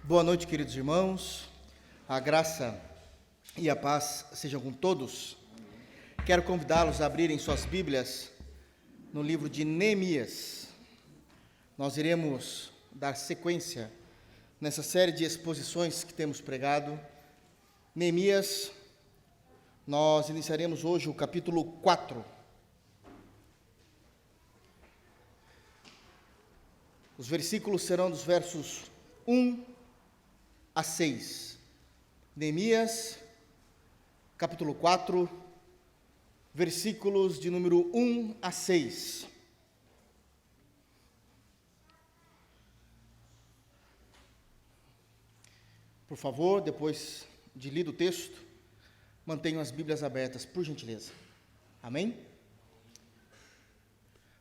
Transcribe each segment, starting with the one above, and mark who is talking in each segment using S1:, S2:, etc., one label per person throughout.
S1: Boa noite, queridos irmãos. A graça e a paz sejam com todos. Quero convidá-los a abrirem suas Bíblias no livro de Neemias. Nós iremos dar sequência nessa série de exposições que temos pregado. Neemias, nós iniciaremos hoje o capítulo 4. Os versículos serão dos versos 1 a 6. Neemias, capítulo 4, versículos de número 1 a 6. Por favor, depois de lido o texto, mantenham as Bíblias abertas, por gentileza. Amém?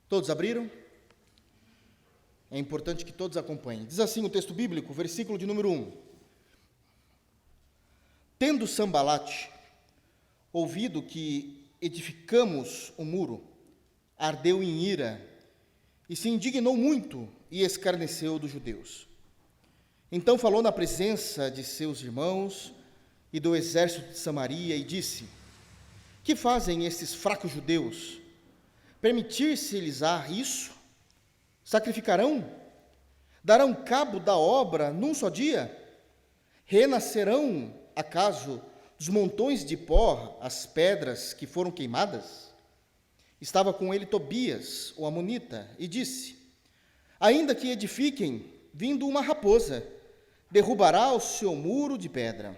S1: Todos abriram? É importante que todos acompanhem. Diz assim o texto bíblico, versículo de número 1. Tendo Sambalate ouvido que edificamos o muro, ardeu em ira e se indignou muito e escarneceu dos judeus. Então falou na presença de seus irmãos e do exército de Samaria e disse: Que fazem estes fracos judeus? Permitir-se-lhes-á isso? Sacrificarão? Darão cabo da obra num só dia? Renascerão, acaso, dos montões de pó as pedras que foram queimadas? Estava com ele Tobias, o amonita, e disse: Ainda que edifiquem, vindo uma raposa, derrubará o seu muro de pedra.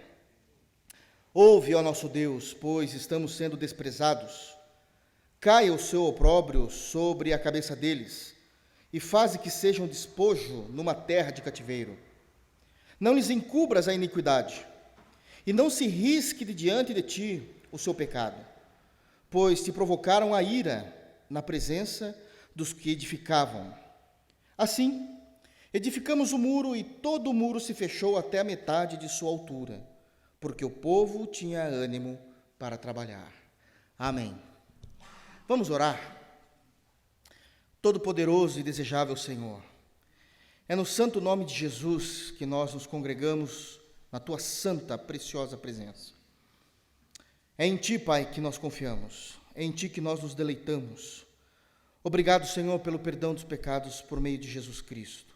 S1: Ouve, ó nosso Deus, pois estamos sendo desprezados. Caia o seu opróbrio sobre a cabeça deles, e faze que sejam despojo numa terra de cativeiro. Não lhes encubras a iniquidade, e não se risque de diante de ti o seu pecado, pois te provocaram a ira na presença dos que edificavam. Assim, edificamos o muro, e todo o muro se fechou até a metade de sua altura, porque o povo tinha ânimo para trabalhar. Amém. Vamos orar. Todo-poderoso e desejável Senhor, é no santo nome de Jesus que nós nos congregamos na Tua santa, preciosa presença. É em Ti, Pai, que nós confiamos, é em Ti que nós nos deleitamos. Obrigado, Senhor, pelo perdão dos pecados por meio de Jesus Cristo.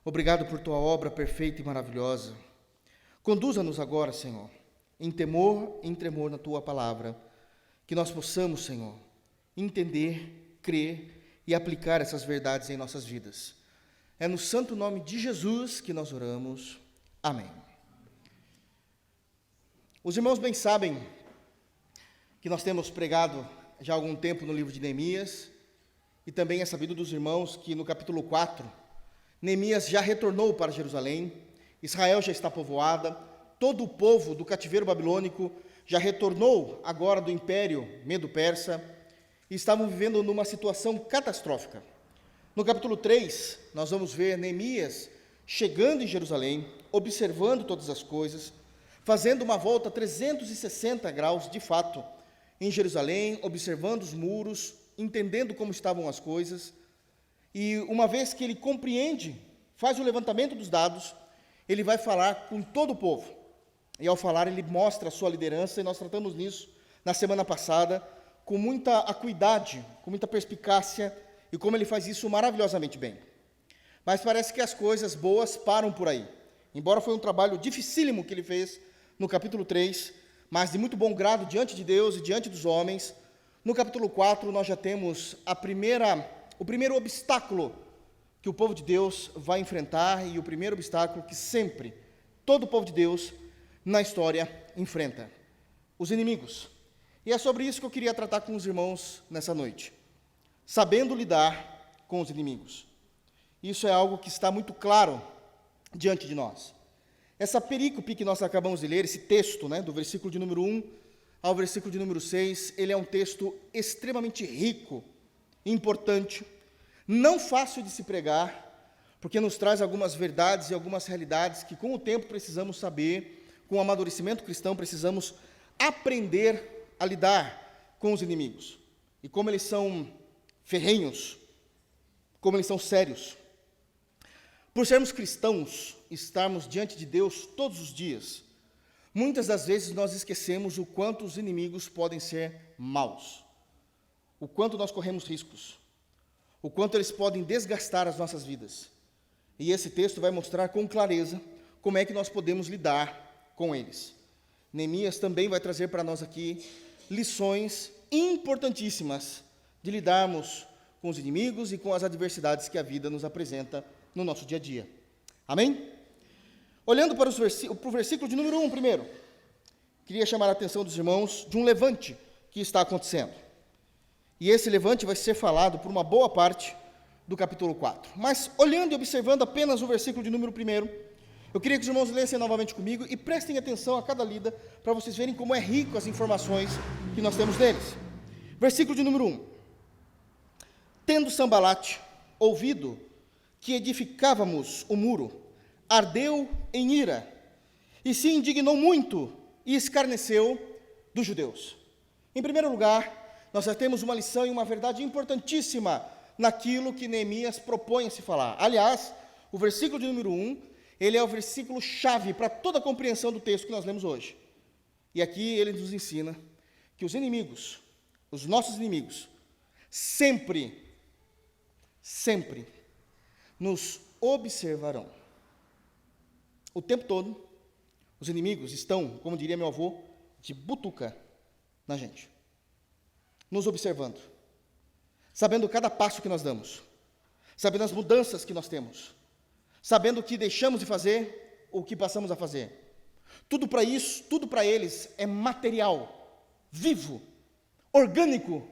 S1: Obrigado por Tua obra perfeita e maravilhosa. Conduza-nos agora, Senhor, em temor e em tremor na Tua palavra, que nós possamos, Senhor, entender, crer e aplicar essas verdades em nossas vidas. É no santo nome de Jesus que nós oramos. Amém. Os irmãos bem sabem que nós temos pregado já há algum tempo no livro de Neemias, e também é sabido dos irmãos que no capítulo 4, Neemias já retornou para Jerusalém, Israel já está povoada, todo o povo do cativeiro babilônico já retornou agora do império medo-persa, e estavam vivendo numa situação catastrófica. No capítulo 3, nós vamos ver Neemias chegando em Jerusalém, observando todas as coisas, fazendo uma volta 360 graus, de fato, em Jerusalém, observando os muros, entendendo como estavam as coisas, e uma vez que ele compreende, faz o levantamento dos dados, ele vai falar com todo o povo, e ao falar ele mostra a sua liderança, e nós tratamos nisso na semana passada, com muita acuidade, com muita perspicácia, e como ele faz isso maravilhosamente bem. Mas parece que as coisas boas param por aí. Embora foi um trabalho dificílimo que ele fez no capítulo 3, mas de muito bom grado diante de Deus e diante dos homens, no capítulo 4 nós já temos o primeiro obstáculo que o povo de Deus vai enfrentar, e o primeiro obstáculo que sempre todo o povo de Deus na história enfrenta: os inimigos. E é sobre isso que eu queria tratar com os irmãos nessa noite. Sabendo lidar com os inimigos. Isso é algo que está muito claro diante de nós. Essa perícope que nós acabamos de ler, esse texto, do versículo de número 1 ao versículo de número 6, ele é um texto extremamente rico, importante, não fácil de se pregar, porque nos traz algumas verdades e algumas realidades que com o tempo precisamos saber, com o amadurecimento cristão precisamos aprender a lidar com os inimigos, e como eles são ferrenhos, como eles são sérios. Por sermos cristãos, estarmos diante de Deus todos os dias, muitas das vezes nós esquecemos o quanto os inimigos podem ser maus, o quanto nós corremos riscos, o quanto eles podem desgastar as nossas vidas. E esse texto vai mostrar com clareza como é que nós podemos lidar com eles. Neemias também vai trazer para nós aqui lições importantíssimas de lidarmos com os inimigos e com as adversidades que a vida nos apresenta no nosso dia a dia. Amém? Olhando para o versículo de número 1 primeiro, queria chamar a atenção dos irmãos de um levante que está acontecendo. E esse levante vai ser falado por uma boa parte do capítulo 4. Mas, olhando e observando apenas o versículo de número 1, eu queria que os irmãos lessem novamente comigo e prestem atenção a cada lida, para vocês verem como é rico as informações que nós temos deles. Versículo de número 1. Tendo Sambalate ouvido que edificávamos o muro, ardeu em ira, e se indignou muito, e escarneceu dos judeus. Em primeiro lugar, nós já temos uma lição e uma verdade importantíssima naquilo que Neemias propõe a se falar. Aliás, o versículo de número 1, ele é o versículo chave para toda a compreensão do texto que nós lemos hoje. E aqui ele nos ensina que os inimigos, os nossos inimigos, sempre nos observarão. O tempo todo, os inimigos estão, como diria meu avô, de butuca na gente, nos observando, sabendo cada passo que nós damos, sabendo as mudanças que nós temos, sabendo o que deixamos de fazer, o que passamos a fazer. Tudo para isso, tudo para eles é material, vivo, orgânico,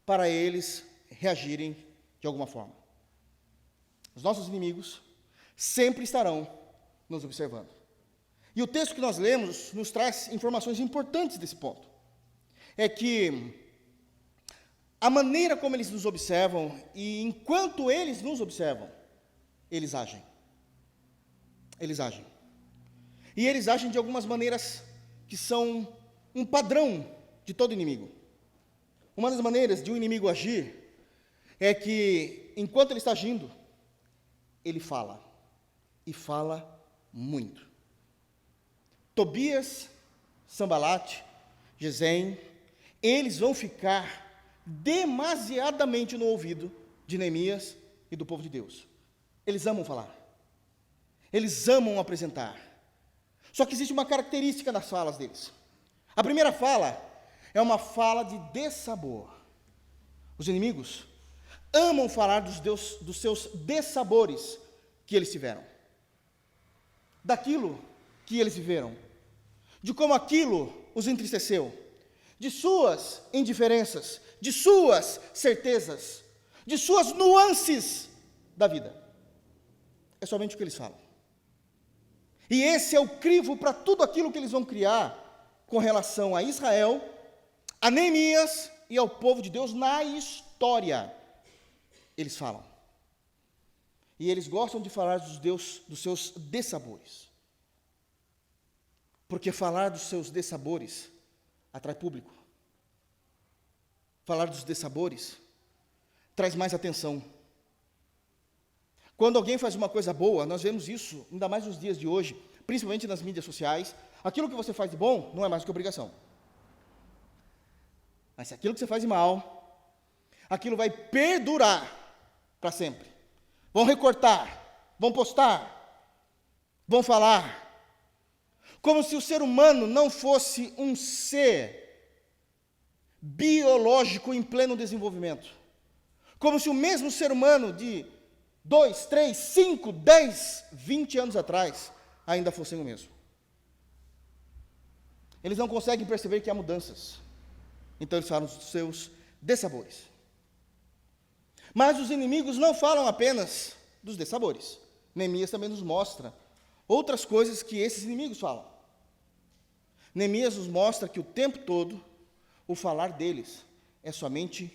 S1: para eles reagirem de alguma forma. Os nossos inimigos sempre estarão nos observando. E o texto que nós lemos nos traz informações importantes desse ponto. É que a maneira como eles nos observam, e enquanto eles nos observam, eles agem. Eles agem. E eles agem de algumas maneiras que são um padrão de todo inimigo. Uma das maneiras de um inimigo agir é que, enquanto ele está agindo, ele fala. E fala muito. Tobias, Sambalate, Gesem, eles vão ficar demasiadamente no ouvido de Neemias e do povo de Deus. Eles amam falar. Eles amam apresentar. Só que existe uma característica nas falas deles. A primeira fala é uma fala de dessabor. Os inimigos amam falar dos seus dessabores que eles tiveram, daquilo que eles viveram, de como aquilo os entristeceu, de suas indiferenças, de suas certezas, de suas nuances da vida. É somente o que eles falam. E esse é o crivo para tudo aquilo que eles vão criar com relação a Israel, a Neemias e ao povo de Deus na história. Eles falam. E eles gostam de falar dos seus dessabores. Porque falar dos seus dessabores atrai público. Falar dos dessabores traz mais atenção. Quando alguém faz uma coisa boa, nós vemos isso, ainda mais nos dias de hoje, principalmente nas mídias sociais, aquilo que você faz de bom não é mais do que obrigação. Mas se aquilo que você faz de mal, aquilo vai perdurar para sempre. Vão recortar, vão postar, vão falar. Como se o ser humano não fosse um ser biológico em pleno desenvolvimento. Como se o mesmo ser humano de 2, 3, 5, 10, 20 anos atrás ainda fossem o mesmo. Eles não conseguem perceber que há mudanças. Então eles falam dos seus dessabores. Mas os inimigos não falam apenas dos dessabores. Neemias também nos mostra outras coisas que esses inimigos falam. Neemias nos mostra que o tempo todo o falar deles é somente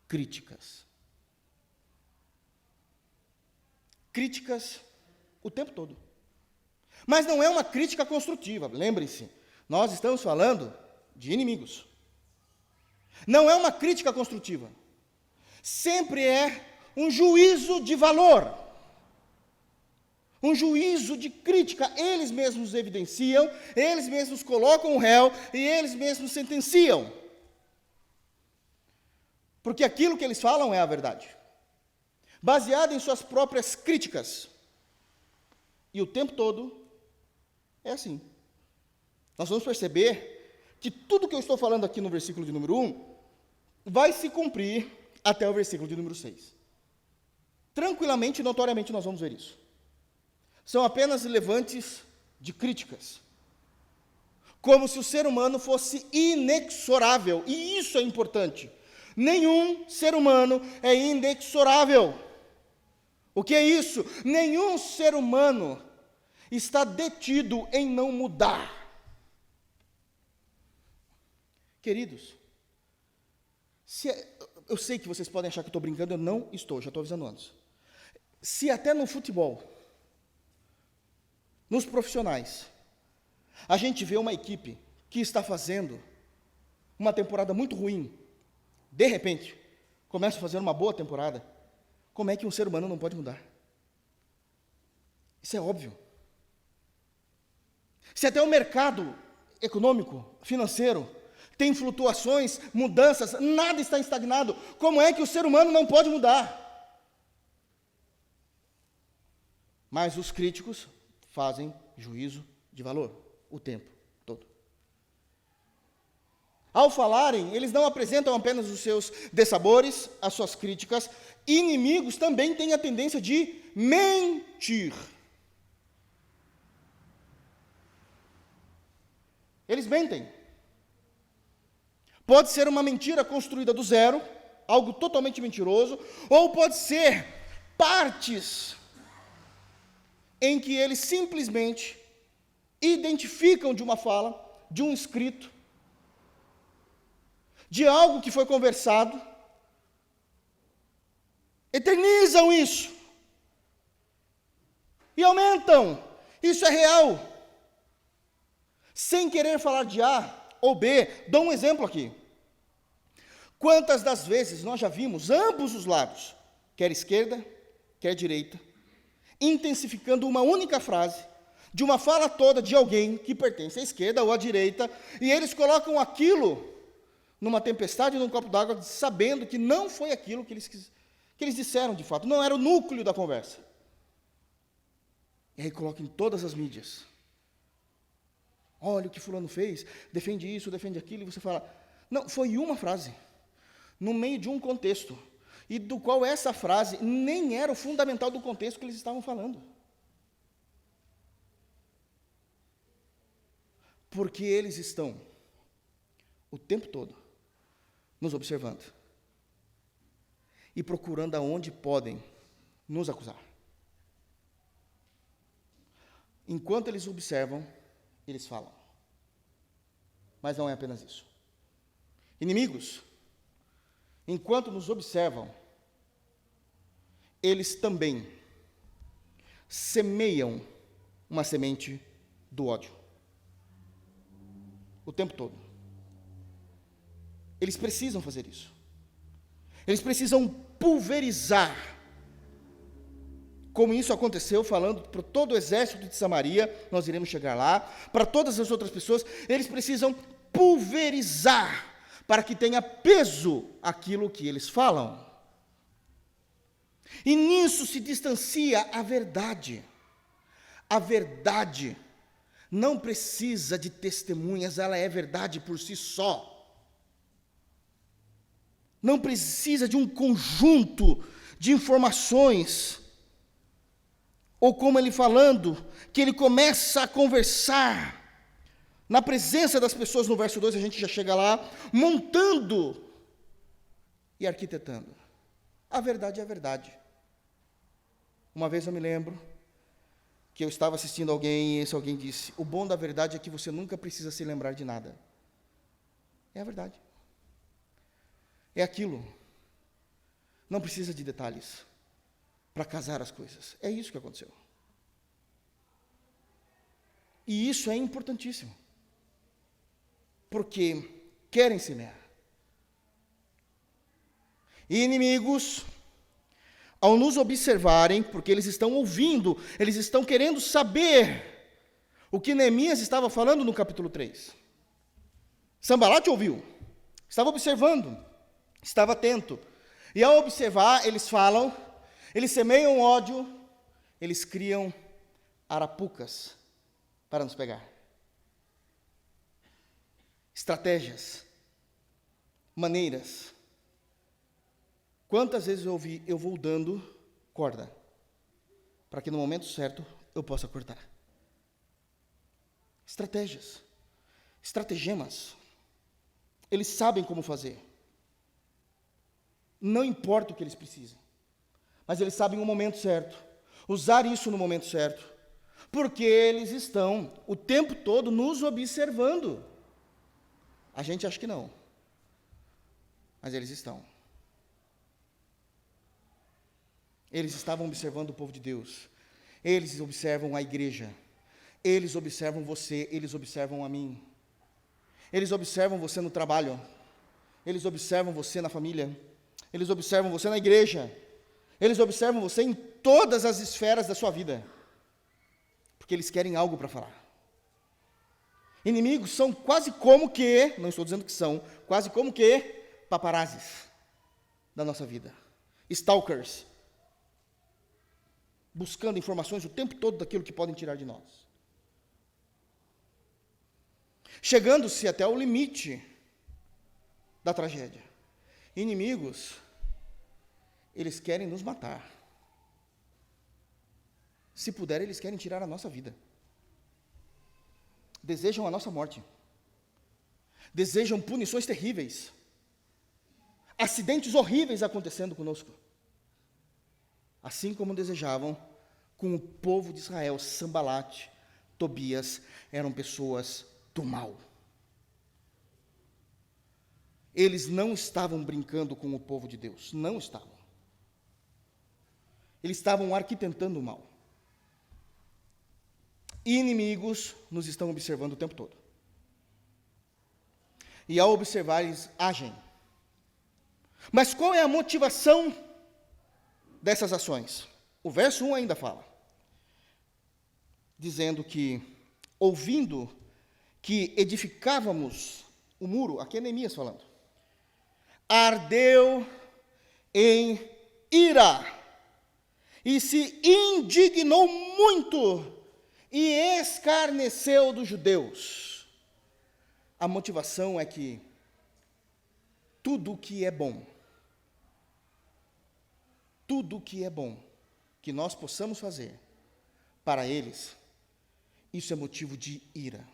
S1: críticas. Críticas o tempo todo. Mas não é uma crítica construtiva, lembrem-se, nós estamos falando de inimigos. Não é uma crítica construtiva. Sempre é um juízo de valor. Um juízo de crítica, eles mesmos evidenciam, eles mesmos colocam o réu e eles mesmos sentenciam. Porque aquilo que eles falam é a verdade, baseado em suas próprias críticas. E o tempo todo é assim. Nós vamos perceber que tudo que eu estou falando aqui no versículo de número 1 vai se cumprir até o versículo de número 6. Tranquilamente e notoriamente nós vamos ver isso. São apenas levantes de críticas, como se o ser humano fosse inexorável, e isso é importante. Nenhum ser humano é inexorável. O que é isso? Nenhum ser humano está detido em não mudar. Queridos, eu sei que vocês podem achar que eu estou brincando, eu não estou, já estou avisando antes. Se até no futebol, nos profissionais, a gente vê uma equipe que está fazendo uma temporada muito ruim, de repente, começa a fazer uma boa temporada, como é que um ser humano não pode mudar? Isso é óbvio. Se até o mercado econômico, financeiro, tem flutuações, mudanças, nada está estagnado, como é que o ser humano não pode mudar? Mas os críticos fazem juízo de valor o tempo todo. Ao falarem, eles não apresentam apenas os seus dissabores, as suas críticas. Inimigos também têm a tendência de mentir. Eles mentem. Pode ser uma mentira construída do zero, algo totalmente mentiroso, ou pode ser partes em que eles simplesmente identificam de uma fala, de um escrito, de algo que foi conversado, eternizam isso e aumentam. Isso é real. Sem querer falar de A ou B, dou um exemplo aqui. Quantas das vezes nós já vimos ambos os lados, quer esquerda, quer direita, intensificando uma única frase, de uma fala toda de alguém que pertence à esquerda ou à direita, e eles colocam aquilo numa tempestade, num copo d'água, sabendo que não foi aquilo que eles disseram de fato, não era o núcleo da conversa. E aí colocam em todas as mídias. Olha o que fulano fez, defende isso, defende aquilo, e você fala, não, foi uma frase, no meio de um contexto, e do qual essa frase nem era o fundamental do contexto que eles estavam falando. Porque eles estão o tempo todo nos observando e procurando aonde podem nos acusar. Enquanto eles observam, eles falam. Mas não é apenas isso. Inimigos, enquanto nos observam, eles também semeiam uma semente do ódio. O tempo todo. Eles precisam fazer isso. Eles precisam pulverizar. Como isso aconteceu, falando para todo o exército de Samaria, nós iremos chegar lá, para todas as outras pessoas, eles precisam pulverizar, para que tenha peso aquilo que eles falam. E nisso se distancia a verdade. A verdade não precisa de testemunhas, ela é verdade por si só. Não precisa de um conjunto de informações, ou como ele falando, que ele começa a conversar, na presença das pessoas, no verso 2, a gente já chega lá, montando e arquitetando. A verdade é a verdade. Uma vez eu me lembro que eu estava assistindo alguém e esse alguém disse, o bom da verdade é que você nunca precisa se lembrar de nada. É a verdade. É aquilo. Não precisa de detalhes para casar as coisas. É isso que aconteceu. E isso é importantíssimo. Porque querem semear. E inimigos ao nos observarem, porque eles estão ouvindo, eles estão querendo saber o que Neemias estava falando no capítulo 3. Sanbalat ouviu, estava observando, estava atento. E ao observar, eles falam, eles semeiam ódio, eles criam arapucas para nos pegar. Estratégias, maneiras. Quantas vezes eu ouvi, eu vou dando corda, para que no momento certo eu possa cortar. Estratégias, estratagemas. Eles sabem como fazer. Não importa o que eles precisam, mas eles sabem o momento certo, usar isso no momento certo, porque eles estão o tempo todo nos observando. A gente acha que não, mas eles estão. Eles estavam observando o povo de Deus, eles observam a igreja, eles observam você, eles observam a mim, eles observam você no trabalho, eles observam você na família, eles observam você na igreja, eles observam você em todas as esferas da sua vida, porque eles querem algo para falar. Inimigos são quase como que, não estou dizendo que são, quase como que paparazzis da nossa vida, stalkers, buscando informações o tempo todo daquilo que podem tirar de nós. Chegando-se até o limite da tragédia. Inimigos, eles querem nos matar. Se puder, eles querem tirar a nossa vida. Desejam a nossa morte. Desejam punições terríveis. Acidentes horríveis acontecendo conosco. Assim como desejavam com o povo de Israel. Sanbalat, Tobias eram pessoas do mal. Eles não estavam brincando com o povo de Deus, não estavam. Eles estavam arquitetando o mal. Inimigos nos estão observando o tempo todo. E ao observar, eles agem. Mas qual é a motivação dessas ações? O verso 1 ainda fala, dizendo que, ouvindo que edificávamos o muro, aqui é Neemias falando, ardeu em ira, e se indignou muito, e escarneceu dos judeus. A motivação é que tudo o que é bom, que nós possamos fazer para eles, isso é motivo de ira.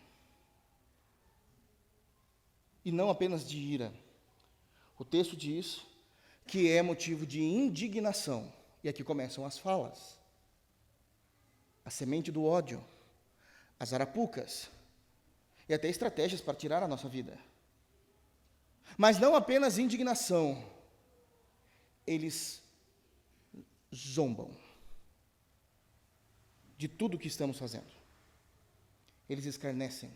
S1: E não apenas de ira. O texto diz que é motivo de indignação. E aqui começam as falas. A semente do ódio, as arapucas, e até estratégias para tirar a nossa vida. Mas não apenas indignação, eles zombam de tudo o que estamos fazendo. Eles escarnecem.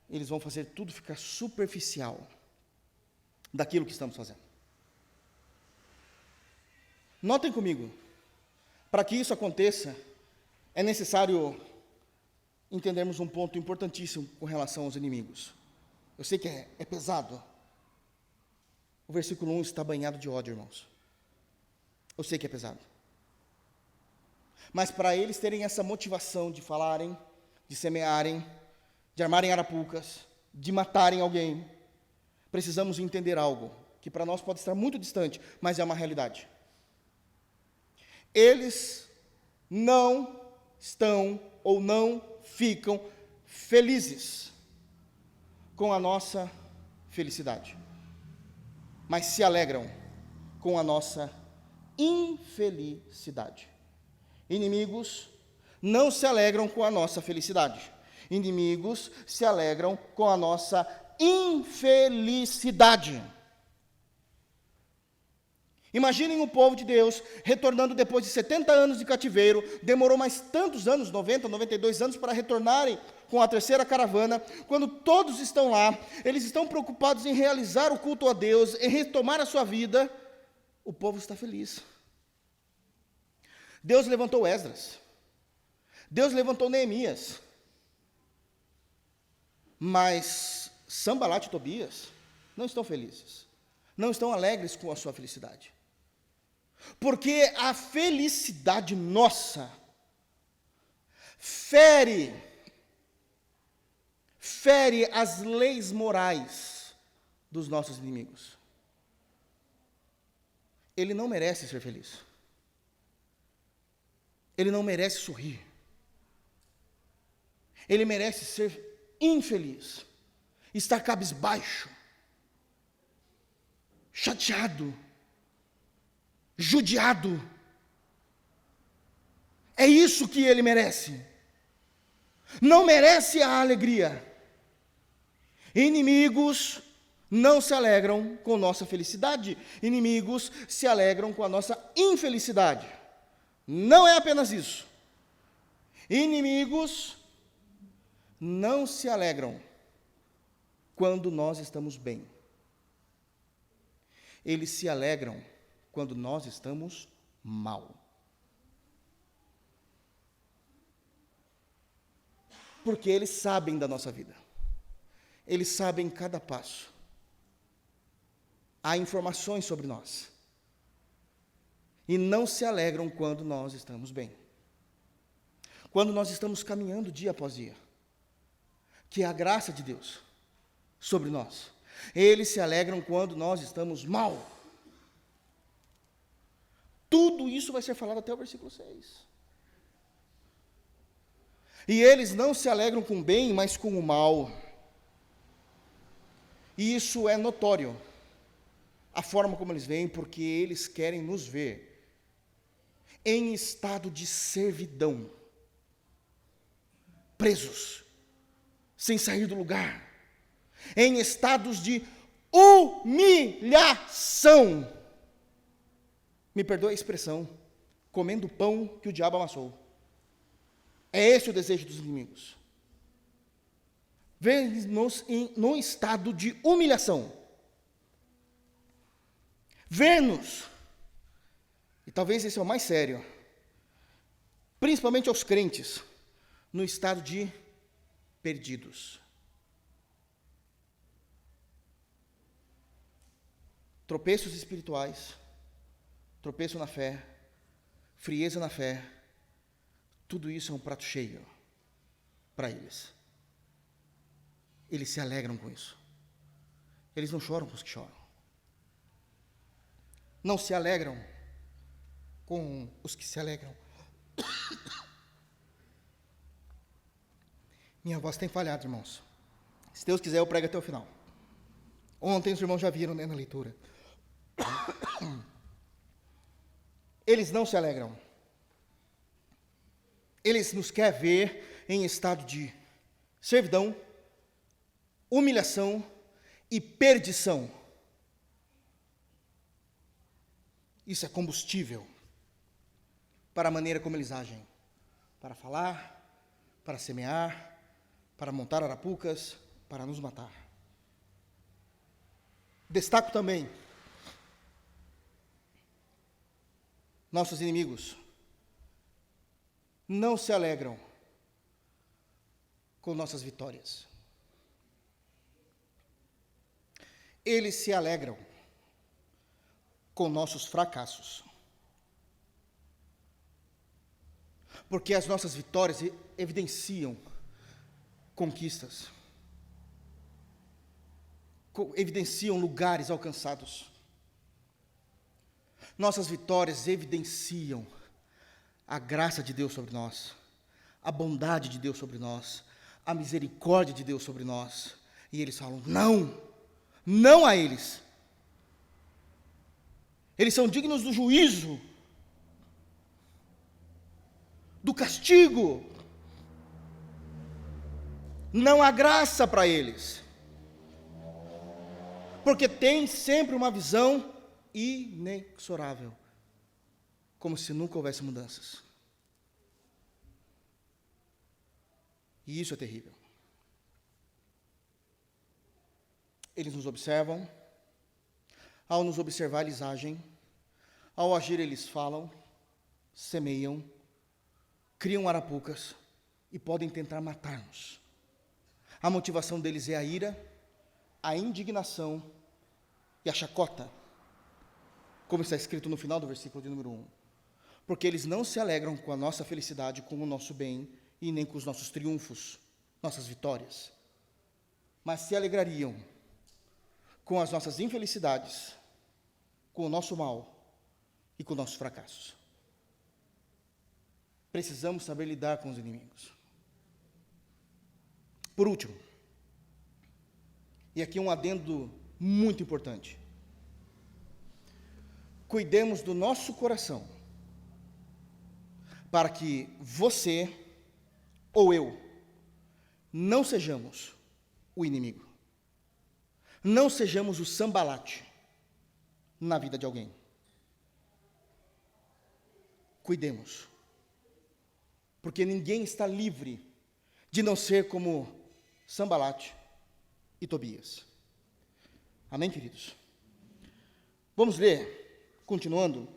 S1: Eles vão fazer tudo ficar superficial daquilo que estamos fazendo. Notem comigo, para que isso aconteça, é necessário entendermos um ponto importantíssimo com relação aos inimigos. Eu sei que é pesado. O versículo 1 está banhado de ódio, irmãos. Eu sei que é pesado. Mas para eles terem essa motivação de falarem, de semearem, de armarem arapucas, de matarem alguém, precisamos entender algo que para nós pode estar muito distante, mas é uma realidade. Eles não estão ou não ficam felizes com a nossa felicidade, mas se alegram com a nossa infelicidade. Inimigos não se alegram com a nossa felicidade. Inimigos se alegram com a nossa infelicidade. Imaginem o povo de Deus retornando depois de 70 anos de cativeiro, demorou mais tantos anos, 90, 92 anos, para retornarem com a terceira caravana, quando todos estão lá, eles estão preocupados em realizar o culto a Deus, em retomar a sua vida, o povo está feliz. Deus levantou Esdras, Deus levantou Neemias, mas Sanbalat e Tobias não estão felizes, não estão alegres com a sua felicidade, porque a felicidade nossa fere as leis morais dos nossos inimigos. Ele não merece ser feliz. Ele não merece sorrir. Ele merece ser infeliz, estar cabisbaixo, chateado, judiado. É isso que ele merece. Não merece a alegria. Inimigos não se alegram com nossa felicidade. Inimigos se alegram com a nossa infelicidade. Não é apenas isso. Inimigos não se alegram quando nós estamos bem. Eles se alegram quando nós estamos mal. Porque eles sabem da nossa vida. Eles sabem cada passo. Há informações sobre nós. E não se alegram quando nós estamos bem. Quando nós estamos caminhando dia após dia. Que é a graça de Deus sobre nós. Eles se alegram quando nós estamos mal. Tudo isso vai ser falado até o versículo 6. E eles não se alegram com o bem, mas com o mal. E isso é notório, a forma como eles veem, porque eles querem nos ver em estado de servidão, presos, sem sair do lugar, em estados de humilhação. Me perdoe a expressão, comendo o pão que o diabo amassou. É esse o desejo dos inimigos. Ver-nos num estado de humilhação. Ver-nos, e talvez esse é o mais sério, principalmente aos crentes, no estado de perdidos. Tropeços espirituais, tropeço na fé, frieza na fé, tudo isso é um prato cheio para eles. Eles se alegram com isso. Eles não choram com os que choram. Não se alegram com os que se alegram. Minha voz tem falhado, irmãos. Se Deus quiser, eu prego até o final. Ontem os irmãos já viram, né, na leitura. Eles não se alegram. Eles nos querem ver em estado de servidão, humilhação e perdição. Isso é combustível para a maneira como eles agem. Para falar, para semear, para montar arapucas, para nos matar. Destaco também nossos inimigos não se alegram com nossas vitórias. Eles se alegram com nossos fracassos. Porque as nossas vitórias evidenciam conquistas, evidenciam lugares alcançados. Nossas vitórias evidenciam a graça de Deus sobre nós, a bondade de Deus sobre nós, a misericórdia de Deus sobre nós. E eles falam, não a eles. Eles são dignos do juízo, do castigo. Não há graça para eles. Porque tem sempre uma visão inexorável, como se nunca houvesse mudanças. E isso é terrível. eles nos observam. Ao nos observar, eles agem. Ao agir, eles falam, semeiam, criam arapucas e podem tentar matar-nos. A motivação deles é a ira, a indignação e a chacota, como está escrito no final do versículo de número 1. Porque eles não se alegram com a nossa felicidade, com o nosso bem, e nem com os nossos triunfos, nossas vitórias, mas se alegrariam com as nossas infelicidades, com o nosso mal e com nossos fracassos. Precisamos saber lidar com os inimigos. Por último, e aqui um adendo muito importante: cuidemos do nosso coração, para que você ou eu não sejamos o inimigo, não sejamos o sambalate na vida de alguém. Cuidemos, porque ninguém está livre de não ser como Sambalate e Tobias. Amém, queridos? Vamos ler, continuando,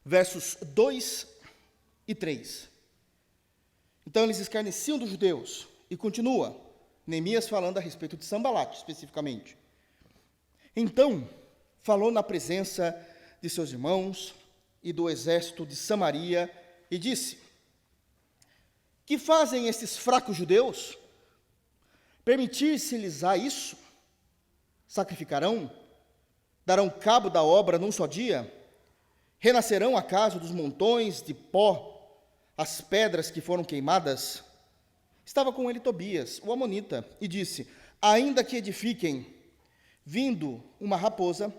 S1: versos 2 e 3. Então eles escarneciam dos judeus, e continua Neemias falando a respeito de Sambalate, especificamente. Então falou na presença de seus irmãos e do exército de Samaria, e disse: que fazem estes fracos judeus? Permitir-se-lhes a isso? Sacrificarão? Darão cabo da obra num só dia? Renascerão acaso dos montões de pó as pedras que foram queimadas? Estava com ele Tobias, o amonita, e disse: ainda que edifiquem, vindo uma raposa,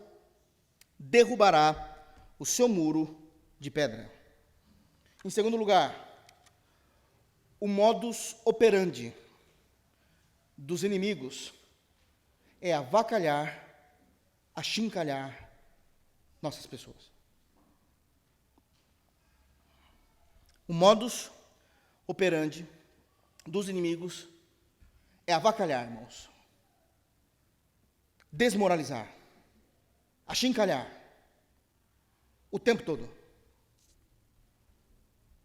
S1: derrubará o seu muro de pedra. Em segundo lugar, o modus operandi dos inimigos é avacalhar, achincalhar nossas pessoas. O modus operandi dos inimigos é avacalhar, irmãos, desmoralizar, achincalhar o tempo todo.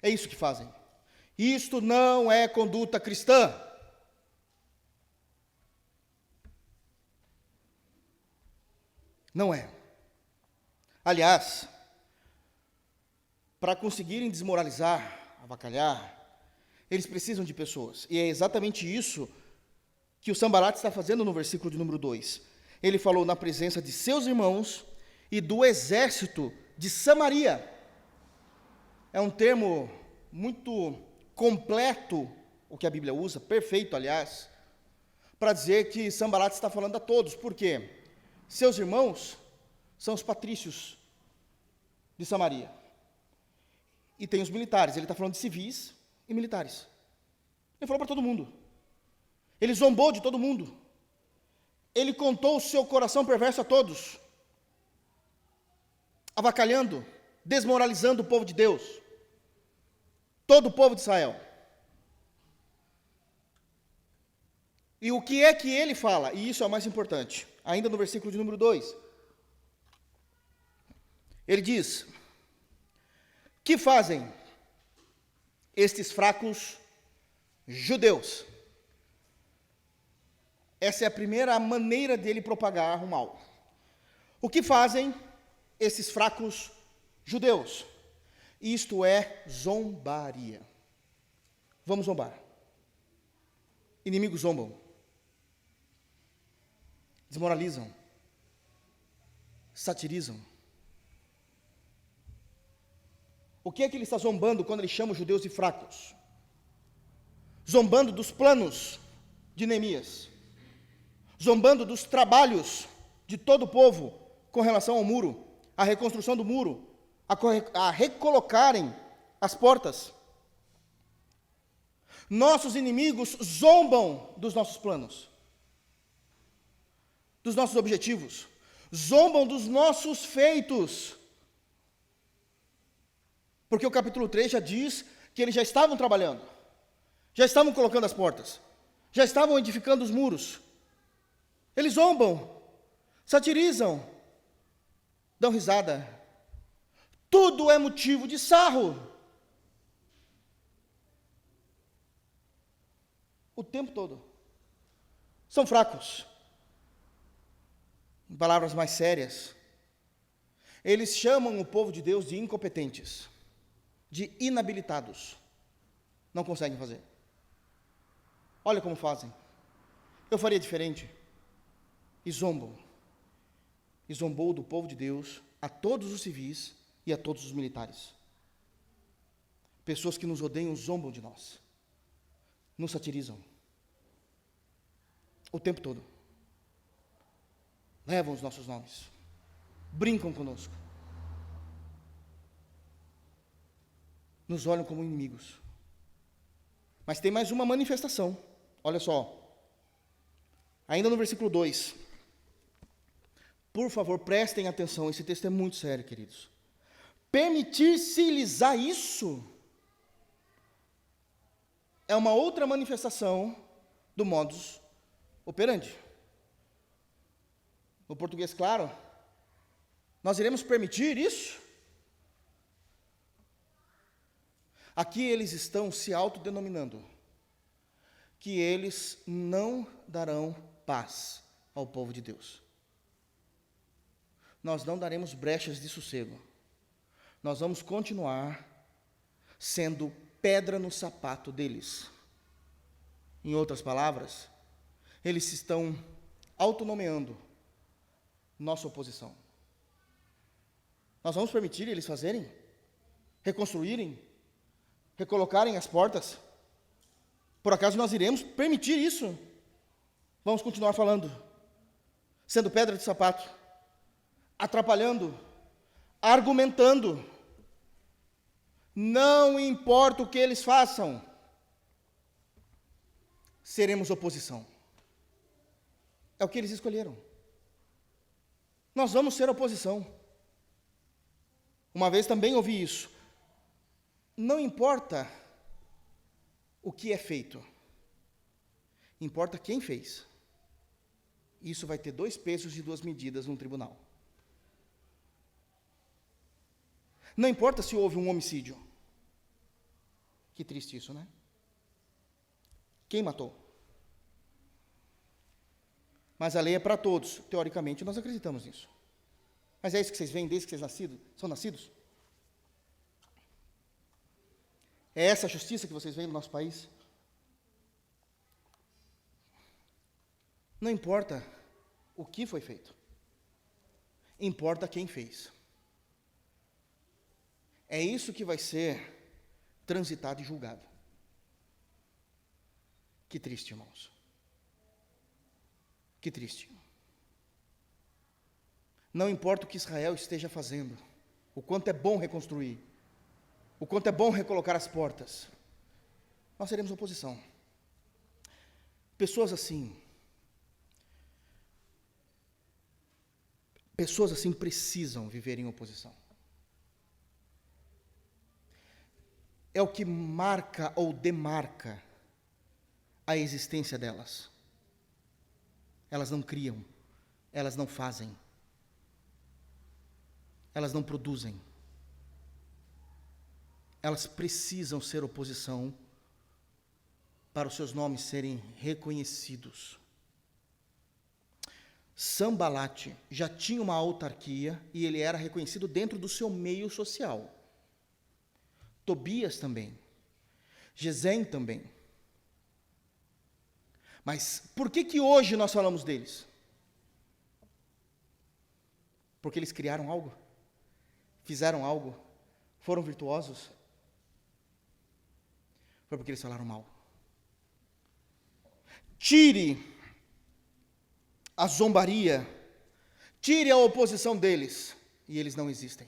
S1: É isso que fazem. Isto não é conduta cristã. Não é. Aliás, para conseguirem desmoralizar, avacalhar, eles precisam de pessoas. E é exatamente isso que o Sambalate está fazendo no versículo de número 2. Ele falou na presença de seus irmãos e do exército de Samaria. É um termo muito completo, o que a Bíblia usa, perfeito, aliás, para dizer que Sambalate está falando a todos. Por quê? Seus irmãos são os patrícios de Samaria. E tem os militares. Ele está falando de civis e militares. Ele falou para todo mundo. Ele zombou de todo mundo. Ele contou o seu coração perverso a todos, avacalhando, desmoralizando o povo de Deus, todo o povo de Israel. E o que é que ele fala? E isso é o mais importante, ainda no versículo de número 2. Ele diz: que fazem estes fracos judeus? Essa é a primeira maneira dele propagar o mal. O que fazem esses fracos judeus? Isto é zombaria. Vamos zombar. Inimigos zombam, desmoralizam, satirizam. O que é que ele está zombando quando ele chama os judeus de fracos? Zombando dos planos de Neemias, zombando dos trabalhos de todo o povo com relação ao muro, à reconstrução do muro, a recolocarem as portas. Nossos inimigos zombam dos nossos planos, dos nossos objetivos, zombam dos nossos feitos. Porque o capítulo 3 já diz que eles já estavam trabalhando, já estavam colocando as portas, já estavam edificando os muros. Eles zombam, satirizam, dão risada. Tudo é motivo de sarro. O tempo todo. São fracos. Em palavras mais sérias, eles chamam o povo de Deus de incompetentes, de inabilitados. Não conseguem fazer. Olha como fazem. Eu faria diferente. E zombam. E zombou do povo de Deus a todos os civis e a todos os militares. Pessoas que nos odeiam zombam de nós. Nos satirizam. O tempo todo. Levam os nossos nomes. Brincam conosco. Nos olham como inimigos. Mas tem mais uma manifestação. Olha só. Ainda no versículo 2. Por favor, prestem atenção. Esse texto é muito sério, queridos. Permitir-se-lhes a isso é uma outra manifestação do modus operandi. No português claro, nós iremos permitir isso? Aqui eles estão se autodenominando que eles não darão paz ao povo de Deus. Nós não daremos brechas de sossego. Nós vamos continuar sendo pedra no sapato deles. Em outras palavras, eles estão autonomeando nossa oposição. Nós vamos permitir eles fazerem, reconstruírem, recolocarem as portas? Por acaso nós iremos permitir isso? Vamos continuar falando, sendo pedra de sapato, atrapalhando, argumentando. Não importa o que eles façam, seremos oposição. É o que eles escolheram. Nós vamos ser oposição. Uma vez também ouvi isso. Não importa o que é feito, importa quem fez. Isso vai ter 2 pesos e 2 medidas num tribunal. Não importa se houve um homicídio. Que triste isso, né? Quem matou? Mas a lei é para todos. Teoricamente, nós acreditamos nisso. Mas é isso que vocês veem desde que vocês são nascidos? É essa a justiça que vocês veem no nosso país? Não importa o que foi feito. Importa quem fez. É isso que vai ser transitado e julgado. Que triste, irmãos. Que triste. Não importa o que Israel esteja fazendo, o quanto é bom reconstruir, o quanto é bom recolocar as portas, nós seremos oposição. Pessoas assim precisam viver em oposição. É o que marca ou demarca a existência delas. Elas não criam, elas não fazem, elas não produzem. Elas precisam ser oposição para os seus nomes serem reconhecidos. Sambalate já tinha uma autarquia e ele era reconhecido dentro do seu meio social. Tobias também. Gesem também. Mas por que hoje nós falamos deles? Porque eles criaram algo? Fizeram algo? Foram virtuosos? Foi porque eles falaram mal. Tire a zombaria, tire a oposição deles, e eles não existem.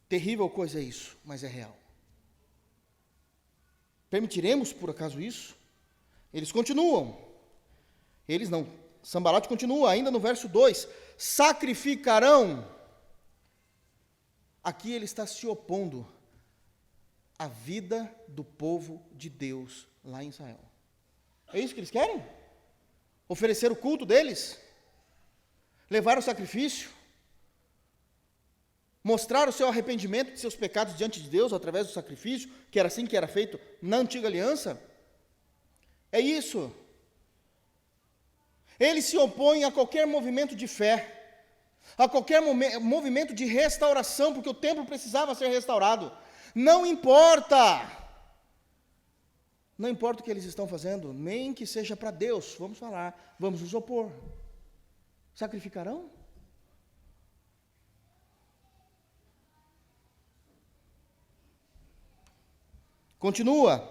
S1: Terrível coisa é isso, mas é real. Permitiremos, por acaso, isso? Eles continuam. Eles não. Sambalate continua, ainda no verso 2. Sacrificarão. Aqui ele está se opondo à vida do povo de Deus lá em Israel. É isso que eles querem? Oferecer o culto deles? Levar o sacrifício? Mostrar o seu arrependimento de seus pecados diante de Deus através do sacrifício, que era assim que era feito na antiga aliança? É isso. Eles se opõem a qualquer movimento de fé, a qualquer movimento de restauração, porque o templo precisava ser restaurado. Não importa o que eles estão fazendo, nem que seja para Deus, vamos falar, vamos nos opor. Sacrificarão? Continua,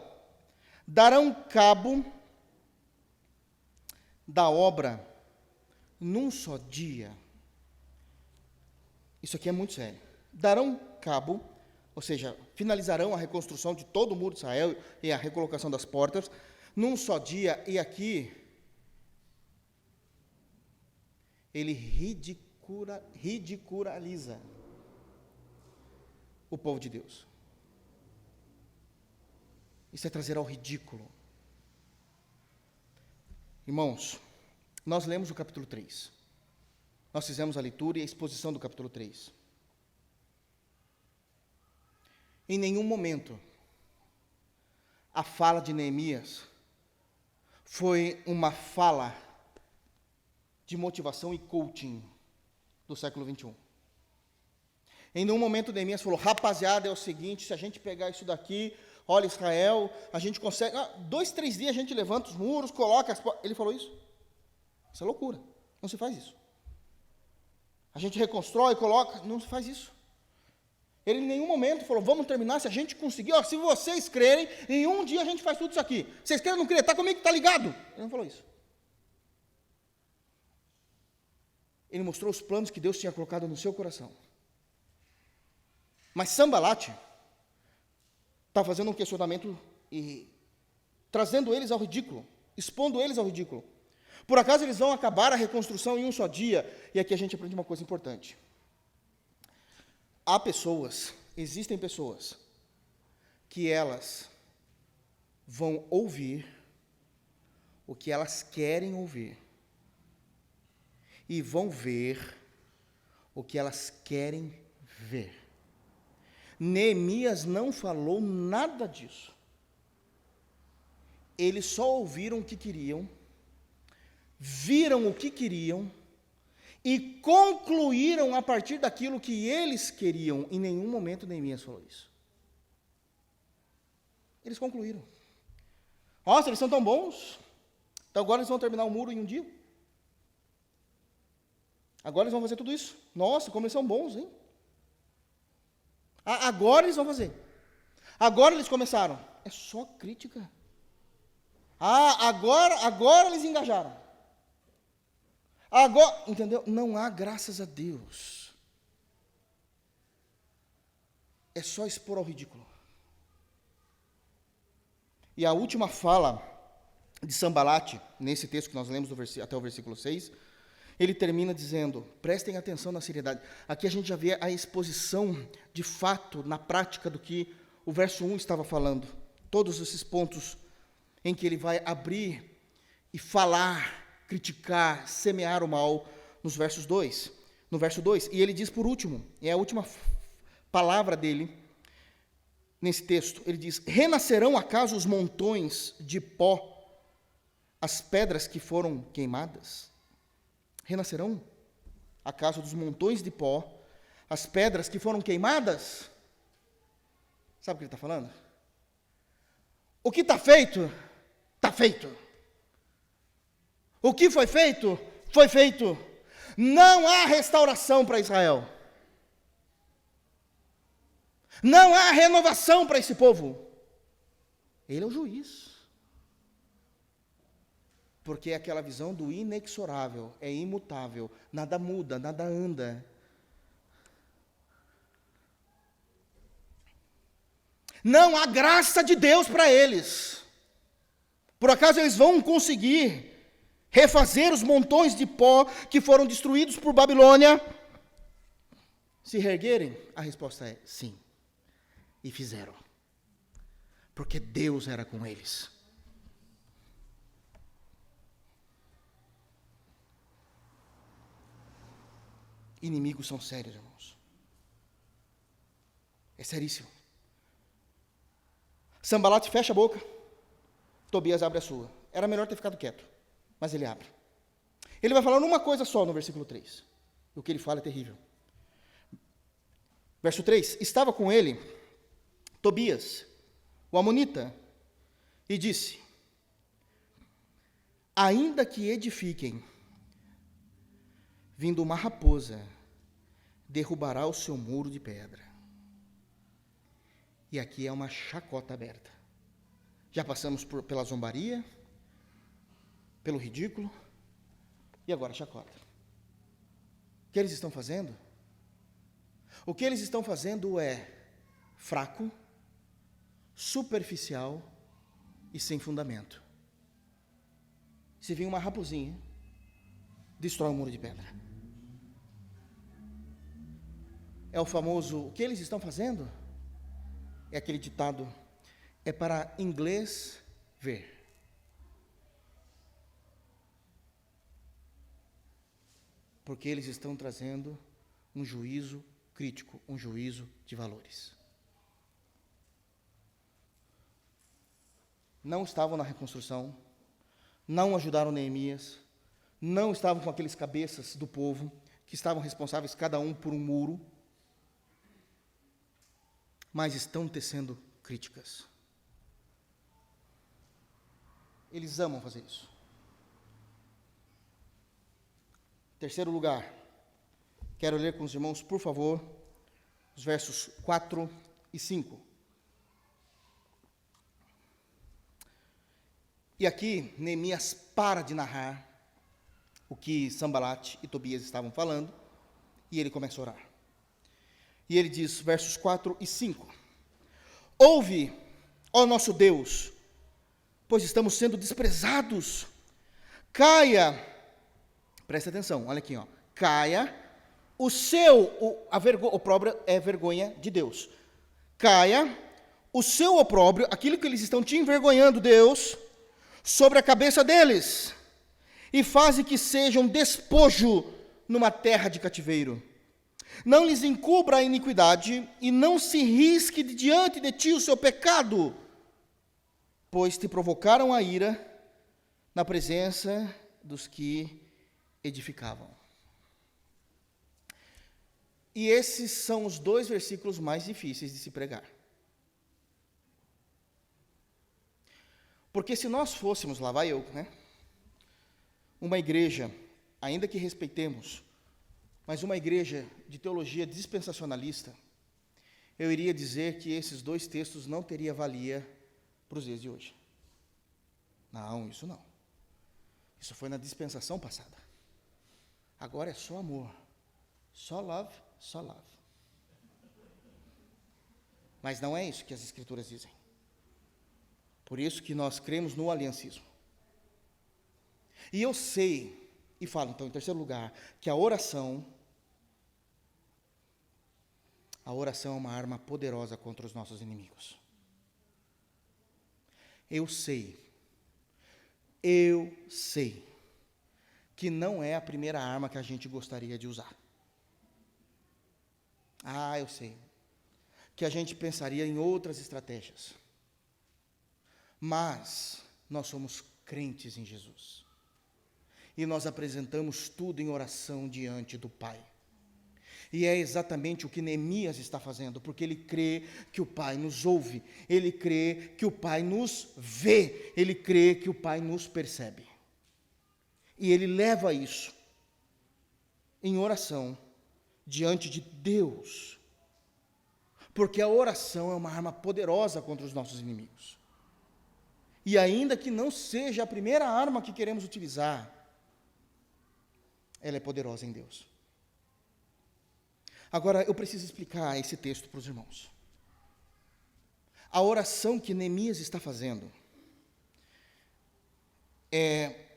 S1: darão cabo da obra num só dia. Isso aqui é muito sério. Darão cabo, ou seja, finalizarão a reconstrução de todo o muro de Israel e a recolocação das portas, num só dia, e aqui ele ridiculariza o povo de Deus. Isso é trazer ao ridículo. Irmãos, nós lemos o capítulo 3. Nós fizemos a leitura e a exposição do capítulo 3. Em nenhum momento, a fala de Neemias foi uma fala de motivação e coaching do século 21. Em nenhum momento Neemias falou, rapaziada, é o seguinte, se a gente pegar isso daqui, olha Israel, a gente consegue, 2, 3 dias a gente levanta os muros, coloca as portas. Ele falou isso? Isso é loucura, não se faz isso. A gente reconstrói, coloca, não se faz isso. Ele em nenhum momento falou, vamos terminar, se a gente conseguir, se vocês crerem, em um dia a gente faz tudo isso aqui. Vocês querem ou não crerem? Está comigo, está ligado? Ele não falou isso. Ele mostrou os planos que Deus tinha colocado no seu coração. Mas Sambalate está fazendo um questionamento e trazendo eles ao ridículo, expondo eles ao ridículo. Por acaso eles vão acabar a reconstrução em um só dia? E aqui a gente aprende uma coisa importante. Existem pessoas, que elas vão ouvir o que elas querem ouvir e vão ver o que elas querem ver. Neemias não falou nada disso. Eles só ouviram o que queriam, viram o que queriam e concluíram a partir daquilo que eles queriam. Em nenhum momento Neemias falou isso. Eles concluíram. Nossa, eles são tão bons. Então agora eles vão terminar o muro em um dia. Agora eles vão fazer tudo isso. Nossa, como eles são bons, hein? Agora eles vão fazer. Agora eles começaram. É só crítica. Agora eles engajaram. Agora, entendeu? Não há graças a Deus. É só expor ao ridículo. E a última fala de Sambalate, nesse texto que nós lemos até o versículo 6, ele termina dizendo, prestem atenção na seriedade. Aqui a gente já vê a exposição, de fato, na prática, do que o verso 1 estava falando. Todos esses pontos em que ele vai abrir e falar, criticar, semear o mal, nos versos 2. No verso 2, e ele diz por último, é a última palavra dele, nesse texto, ele diz, renascerão acaso os montões de pó, as pedras que foram queimadas? Renascerão acaso dos montões de pó, as pedras que foram queimadas? Sabe o que ele está falando? O que está feito, está feito. O que foi feito, foi feito. Não há restauração para Israel. Não há renovação para esse povo. Ele é o juiz. Porque é aquela visão do inexorável, é imutável, nada muda, nada anda. Não há graça de Deus para eles. Por acaso eles vão conseguir refazer os montões de pó que foram destruídos por Babilônia? Se reerguerem? A resposta é sim. E fizeram. Porque Deus era com eles. inimigos são sérios, irmãos. É seríssimo. Sanbalat fecha a boca, Tobias abre a sua. Era melhor ter ficado quieto, mas ele abre. Ele vai falar uma coisa só no versículo 3. O que ele fala é terrível. Verso 3, estava com ele Tobias, o amonita, e disse: ainda que edifiquem, vindo uma raposa, derrubará o seu muro de pedra. E aqui é uma chacota aberta. Já passamos pela zombaria, pelo ridículo, e agora a chacota. O que eles estão fazendo? O que eles estão fazendo é fraco, superficial e sem fundamento. Se vir uma raposinha, destrói o muro de pedra. É o famoso, o que eles estão fazendo? É aquele ditado, é para inglês ver. Porque eles estão trazendo um juízo crítico, um juízo de valores. Não estavam na reconstrução, não ajudaram Neemias, não estavam com aqueles cabeças do povo, que estavam responsáveis cada um por um muro, mas estão tecendo críticas. Eles amam fazer isso. Terceiro lugar, quero ler com os irmãos, por favor, os versos 4 e 5. E aqui, Neemias para de narrar o que Sanbalat e Tobias estavam falando, e ele começa a orar. E ele diz, versos 4 e 5, ouve, ó nosso Deus, pois estamos sendo desprezados, caia, presta atenção, olha aqui, ó, caia o opróbrio é vergonha de Deus, caia o seu opróbrio, aquilo que eles estão te envergonhando, Deus, sobre a cabeça deles, e faze que sejam despojo numa terra de cativeiro. Não lhes encubra a iniquidade, e não se risque diante de ti o seu pecado, pois te provocaram a ira na presença dos que edificavam. E esses são os dois versículos mais difíceis de se pregar. Porque se nós fôssemos, lá vai eu, né? Uma igreja, ainda que respeitemos, mas uma igreja de teologia dispensacionalista, eu iria dizer que esses dois textos não teriam valia para os dias de hoje. Não, isso não. Isso foi na dispensação passada. Agora é só amor. Só love, só love. Mas não é isso que as Escrituras dizem. Por isso que nós cremos no aliancismo. E eu sei, e falo então em terceiro lugar, que a oração é uma arma poderosa contra os nossos inimigos. Eu sei que não é a primeira arma que a gente gostaria de usar. Eu sei que a gente pensaria em outras estratégias. Mas nós somos crentes em Jesus. E nós apresentamos tudo em oração diante do Pai. E é exatamente o que Neemias está fazendo, porque ele crê que o Pai nos ouve, ele crê que o Pai nos vê, ele crê que o Pai nos percebe. E ele leva isso em oração diante de Deus. Porque a oração é uma arma poderosa contra os nossos inimigos. E ainda que não seja a primeira arma que queremos utilizar, ela é poderosa em Deus. Agora, eu preciso explicar esse texto para os irmãos. A oração que Neemias está fazendo é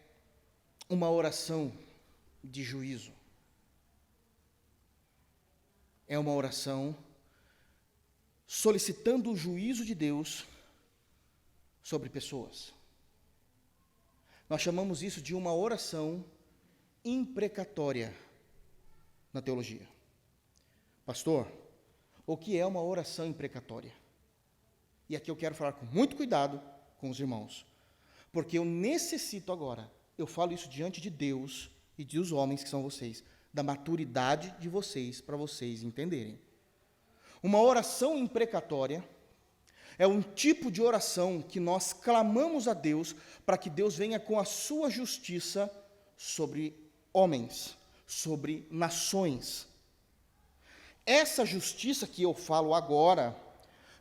S1: uma oração de juízo. É uma oração solicitando o juízo de Deus sobre pessoas. Nós chamamos isso de uma oração imprecatória. na teologia. Pastor, o que é uma oração imprecatória? E aqui eu quero falar com muito cuidado com os irmãos, porque eu necessito agora, eu falo isso diante de Deus e dos homens que são vocês, da maturidade de vocês, para vocês entenderem. Uma oração imprecatória é um tipo de oração que nós clamamos a Deus para que Deus venha com a sua justiça sobre homens, sobre nações. Essa justiça que eu falo agora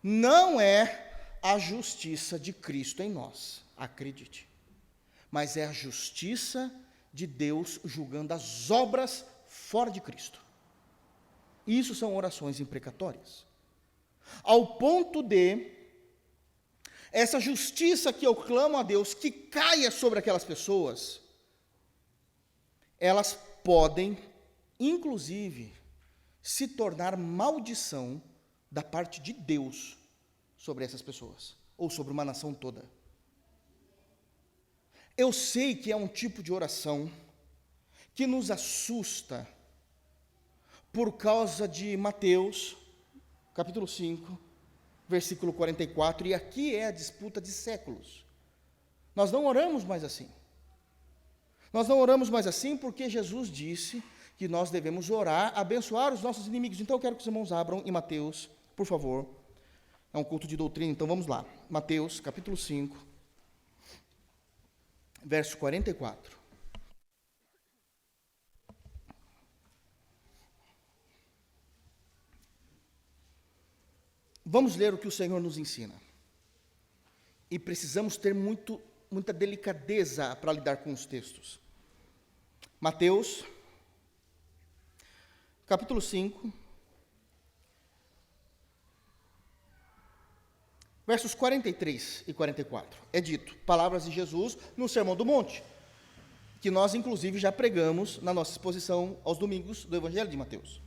S1: não é a justiça de Cristo em nós, acredite, mas é a justiça de Deus julgando as obras fora de Cristo. Isso são orações imprecatórias. Ao ponto de essa justiça que eu clamo a Deus que caia sobre aquelas pessoas, elas podem, inclusive, se tornar maldição da parte de Deus sobre essas pessoas, ou sobre uma nação toda. Eu sei que é um tipo de oração que nos assusta por causa de Mateus, capítulo 5, versículo 44, e aqui é a disputa de séculos. Nós não oramos mais assim. Nós não oramos mais assim porque Jesus disse que nós devemos orar, abençoar os nossos inimigos. Então eu quero que os irmãos abram em Mateus, por favor. É um culto de doutrina, então vamos lá. Mateus, capítulo 5, verso 44. Vamos ler o que o Senhor nos ensina. E precisamos ter muita delicadeza para lidar com os textos. Mateus, capítulo 5, versos 43 e 44. É dito, palavras de Jesus no Sermão do Monte, que nós, inclusive, já pregamos na nossa exposição aos domingos do Evangelho de Mateus.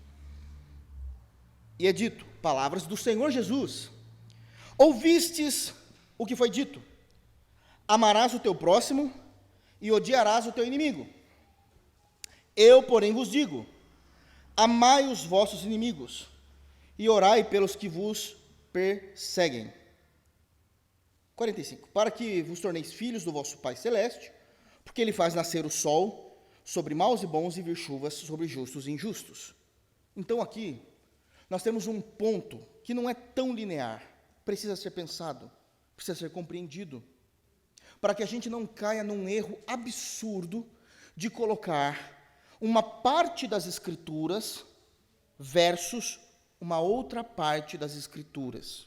S1: E é dito, palavras do Senhor Jesus: ouvistes o que foi dito, amarás o teu próximo e odiarás o teu inimigo. Eu, porém, vos digo, amai os vossos inimigos e orai pelos que vos perseguem. 45. Para que vos torneis filhos do vosso Pai Celeste, porque Ele faz nascer o sol sobre maus e bons e vir chuvas sobre justos e injustos. Então aqui, nós temos um ponto que não é tão linear, precisa ser pensado, precisa ser compreendido, para que a gente não caia num erro absurdo de colocar uma parte das Escrituras versus uma outra parte das Escrituras.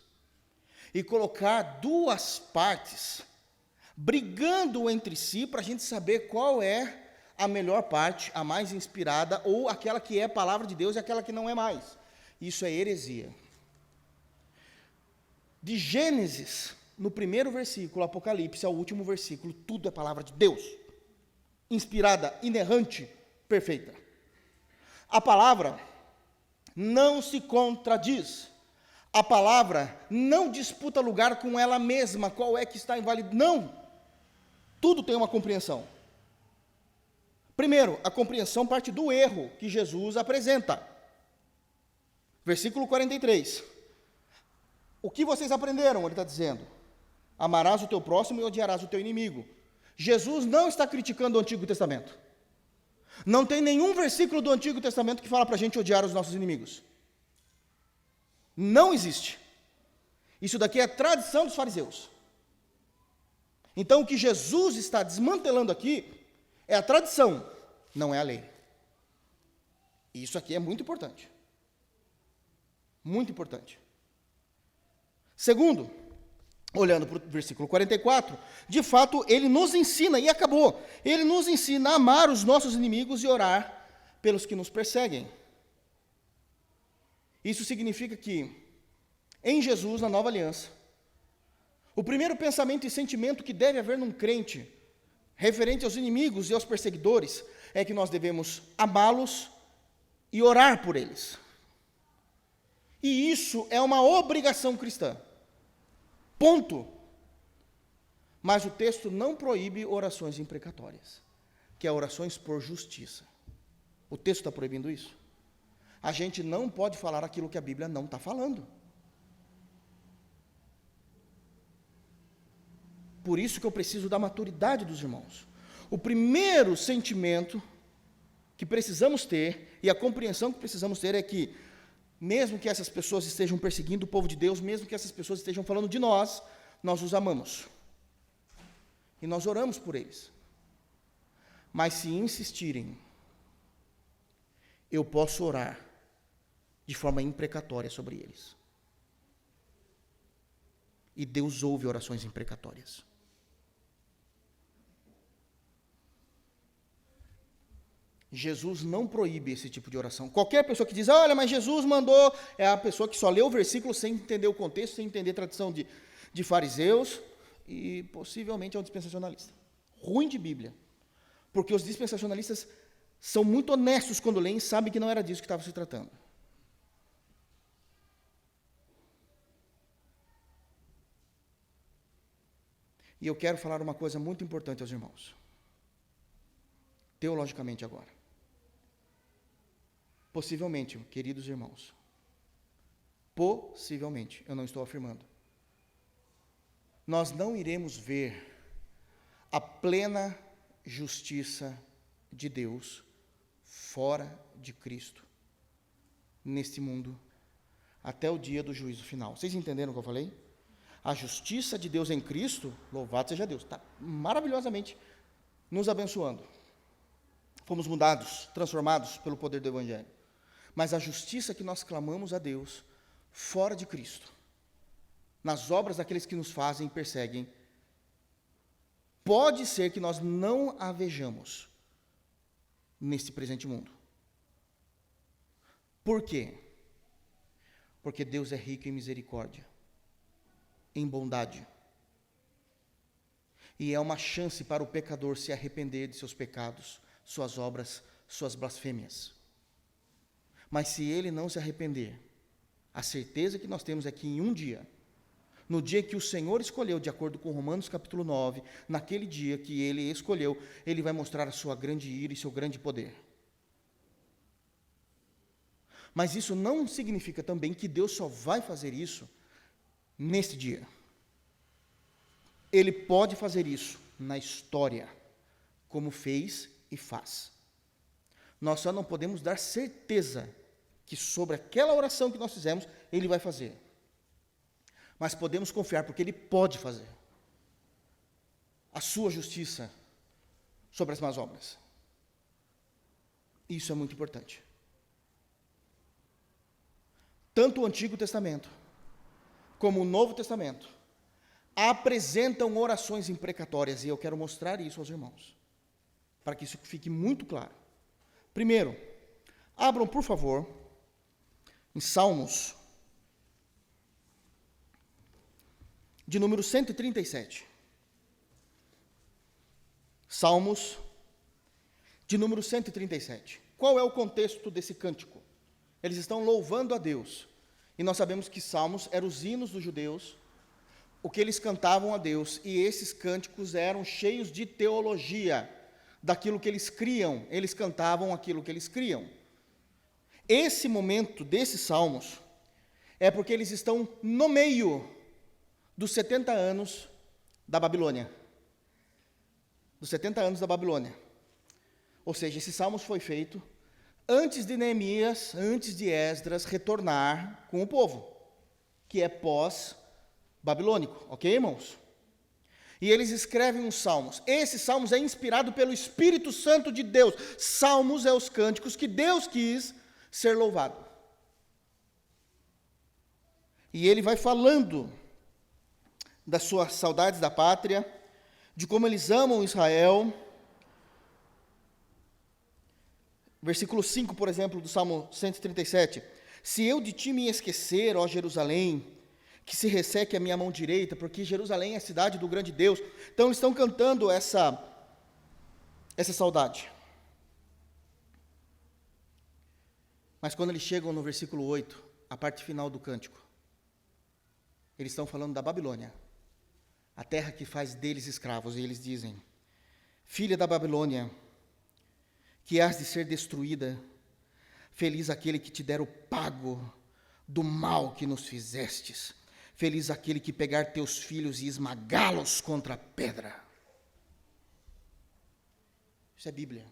S1: E colocar duas partes brigando entre si para a gente saber qual é a melhor parte, a mais inspirada, ou aquela que é a palavra de Deus e aquela que não é mais. Isso é heresia. De Gênesis, no primeiro versículo, Apocalipse, ao último versículo, tudo é palavra de Deus. Inspirada, inerrante, perfeita. A palavra não se contradiz. A palavra não disputa lugar com ela mesma, qual é que está inválido. Não! Tudo tem uma compreensão. Primeiro, a compreensão parte do erro que Jesus apresenta. Versículo 43. O que vocês aprenderam? Ele está dizendo: amarás o teu próximo e odiarás o teu inimigo. Jesus não está criticando o Antigo Testamento. Não tem nenhum versículo do Antigo Testamento que fala para a gente odiar os nossos inimigos. Não existe. Isso daqui é tradição dos fariseus. Então, o que Jesus está desmantelando aqui é a tradição, não é a lei. Isso aqui é muito importante. Muito importante. Segundo, olhando para o versículo 44, de fato, ele nos ensina, e acabou, ele nos ensina a amar os nossos inimigos e orar pelos que nos perseguem. Isso significa que, em Jesus, na nova aliança, o primeiro pensamento e sentimento que deve haver num crente, referente aos inimigos e aos perseguidores, é que nós devemos amá-los e orar por eles. E isso é uma obrigação cristã. Ponto. Mas o texto não proíbe orações imprecatórias, que é orações por justiça. O texto está proibindo isso? a gente não pode falar aquilo que a Bíblia não está falando. Por isso que eu preciso da maturidade dos irmãos. O primeiro sentimento que precisamos ter, e a compreensão que precisamos ter é que, mesmo que essas pessoas estejam perseguindo o povo de Deus, mesmo que essas pessoas estejam falando de nós, nós os amamos. E nós oramos por eles. Mas se insistirem, eu posso orar de forma imprecatória sobre eles. E Deus ouve orações imprecatórias. Jesus não proíbe esse tipo de oração. Qualquer pessoa que diz, olha, mas Jesus mandou, é a pessoa que só lê o versículo sem entender o contexto, sem entender a tradição de fariseus, e possivelmente é um dispensacionalista. Ruim de Bíblia. Porque os dispensacionalistas são muito honestos quando leem e sabem que não era disso que estava se tratando. E eu quero falar uma coisa muito importante aos irmãos. Teologicamente agora. Possivelmente, queridos irmãos, possivelmente, eu não estou afirmando, nós não iremos ver a plena justiça de Deus fora de Cristo, neste mundo, até o dia do juízo final. Vocês entenderam o que eu falei? A justiça de Deus em Cristo, louvado seja Deus, está maravilhosamente nos abençoando. Fomos mudados, transformados pelo poder do Evangelho. Mas a justiça que nós clamamos a Deus, fora de Cristo, nas obras daqueles que nos fazem e perseguem, pode ser que nós não a vejamos neste presente mundo. Por quê? Porque Deus é rico em misericórdia, em bondade. E é uma chance para o pecador se arrepender de seus pecados, suas obras, suas blasfêmias. Mas se ele não se arrepender, a certeza que nós temos é que em um dia, no dia que o Senhor escolheu, de acordo com Romanos capítulo 9, naquele dia que ele escolheu, ele vai mostrar a sua grande ira e seu grande poder. Mas isso não significa também que Deus só vai fazer isso neste dia. Ele pode fazer isso na história, como fez e faz. Nós só não podemos dar certeza que sobre aquela oração que nós fizemos, Ele vai fazer. Mas podemos confiar, porque Ele pode fazer. A sua justiça sobre as más obras. Isso é muito importante. Tanto o Antigo Testamento, como o Novo Testamento, apresentam orações imprecatórias, e eu quero mostrar isso aos irmãos, para que isso fique muito claro. Primeiro, abram, por favor, em Salmos, de número 137. Salmos, de número 137. Qual é o contexto desse cântico? Eles estão louvando a Deus, e nós sabemos que Salmos eram os hinos dos judeus, o que eles cantavam a Deus, e esses cânticos eram cheios de teologia, daquilo que eles criam, eles cantavam aquilo que eles criam. Esse momento desses salmos é porque eles estão no meio dos 70 anos da Babilônia. Dos 70 anos da Babilônia. Ou seja, esse salmos foi feito antes de Neemias, antes de Esdras retornar com o povo, que é pós-babilônico, ok, irmãos? E eles escrevem os salmos. Esse salmos é inspirado pelo Espírito Santo de Deus. Salmos é os cânticos que Deus quis ser louvado. E ele vai falando das suas saudades da pátria, de como eles amam Israel. Versículo 5, por exemplo, do Salmo 137. Se eu de ti me esquecer, ó Jerusalém, que se resseque a minha mão direita, porque Jerusalém é a cidade do grande Deus. Então, eles estão cantando essa saudade. Mas quando eles chegam no versículo 8, a parte final do cântico, eles estão falando da Babilônia, a terra que faz deles escravos, e eles dizem: filha da Babilônia, que has de ser destruída, Feliz aquele que te der o pago do mal que nos fizestes. Feliz aquele que pegar teus filhos e esmagá-los contra a pedra. Isso é Bíblia.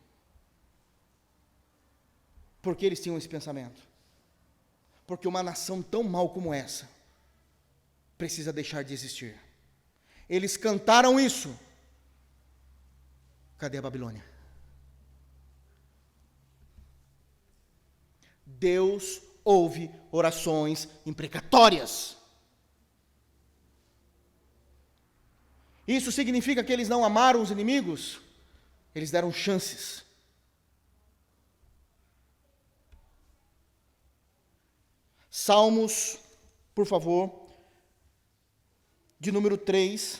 S1: Por que eles tinham esse pensamento? Porque uma nação tão mal como essa precisa deixar de existir. Eles cantaram isso. Cadê a Babilônia? Deus ouve orações imprecatórias. Isso significa que eles não amaram os inimigos? Eles deram chances. Salmos, por favor, de número 3.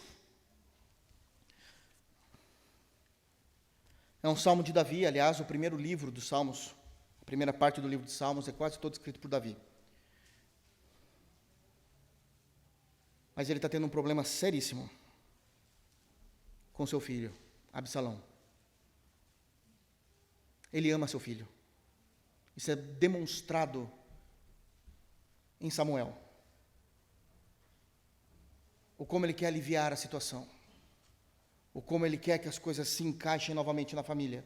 S1: É um salmo de Davi, aliás, o primeiro livro dos Salmos. A primeira parte do livro de Salmos é quase todo escrito por Davi. Mas ele está tendo um problema seríssimo com seu filho, Absalão. Ele ama seu filho. Isso é demonstrado em Samuel. O como ele quer aliviar a situação. O como ele quer que as coisas se encaixem novamente na família.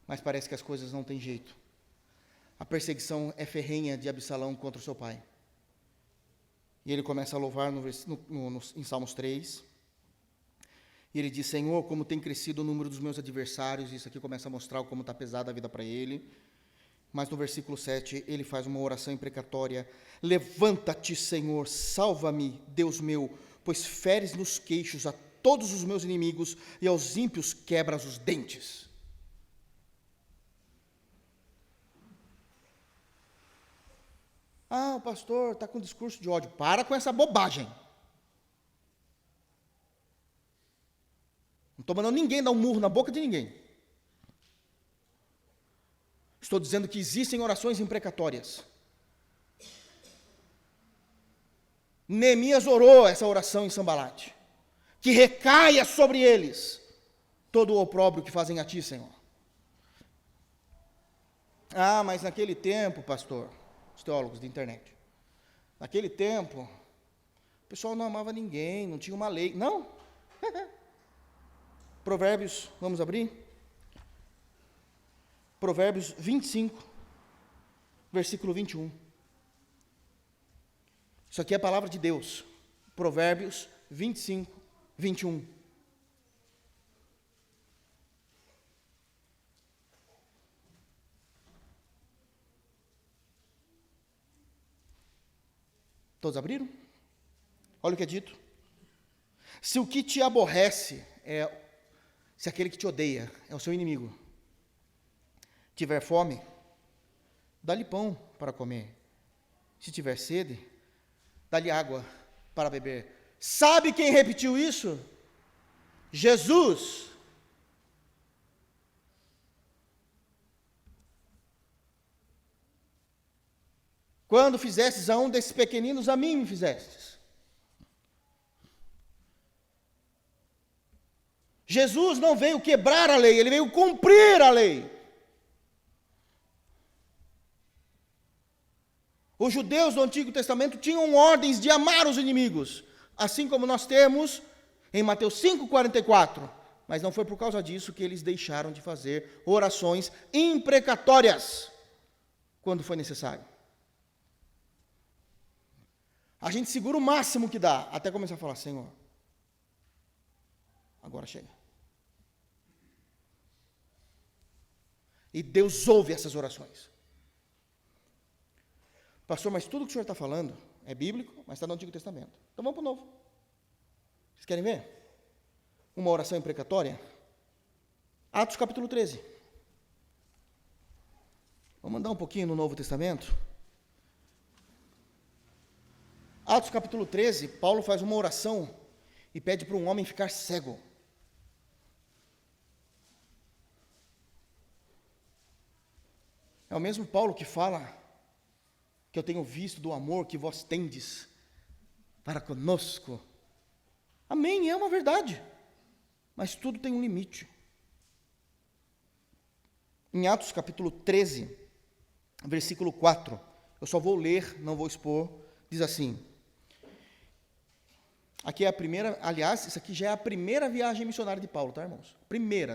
S1: Mas parece que as coisas não têm jeito. A perseguição é ferrenha de Absalão contra o seu pai. E ele começa a louvar em Salmos 3. E ele diz: Senhor, como tem crescido o número dos meus adversários. Isso aqui começa a mostrar como está pesada a vida para ele. Mas no versículo 7, ele faz uma oração imprecatória. Levanta-te, Senhor, salva-me, Deus meu, pois feres nos queixos a todos os meus inimigos e aos ímpios quebras os dentes. Ah, o pastor está com discurso de ódio. Para com essa bobagem. Não estou mandando ninguém dar um murro na boca de ninguém. Estou dizendo que existem orações imprecatórias. Neemias orou essa oração em Sambalate. Que recaia sobre eles todo o opróbrio que fazem a ti, Senhor. Ah, mas naquele tempo, pastor, os teólogos da internet, naquele tempo, o pessoal não amava ninguém, não tinha uma lei. Não. Provérbios, vamos abrir? Provérbios 25, versículo 21. Isso aqui é a palavra de Deus. Provérbios 25, 21. Todos abriram? Olha o que é dito. Se o que te aborrece se aquele que te odeia é o seu inimigo, tiver fome, dá-lhe pão para comer. Se tiver sede, dá-lhe água para beber. Sabe quem repetiu isso? Jesus. Quando fizestes a um desses pequeninos, a mim me fizestes. Jesus não veio quebrar a lei, ele veio cumprir a lei. Os judeus do Antigo Testamento tinham ordens de amar os inimigos, assim como nós temos em Mateus 5,44. Mas não foi por causa disso que eles deixaram de fazer orações imprecatórias quando foi necessário. A gente segura o máximo que dá, até começar a falar: Senhor, agora chega. E Deus ouve essas orações. Pastor, mas tudo que o senhor está falando é bíblico, mas está no Antigo Testamento. Então vamos para o Novo. Vocês querem ver? Uma oração imprecatória? Atos capítulo 13. Vamos andar um pouquinho no Novo Testamento. Atos capítulo 13, Paulo faz uma oração e pede para um homem ficar cego. É o mesmo Paulo que fala que eu tenho visto do amor que vós tendes para conosco. Amém, é uma verdade. Mas tudo tem um limite. Em Atos capítulo 13, versículo 4, eu só vou ler, não vou expor, diz assim, aqui é a primeira, aliás, isso aqui já é a primeira viagem missionária de Paulo, tá, irmãos?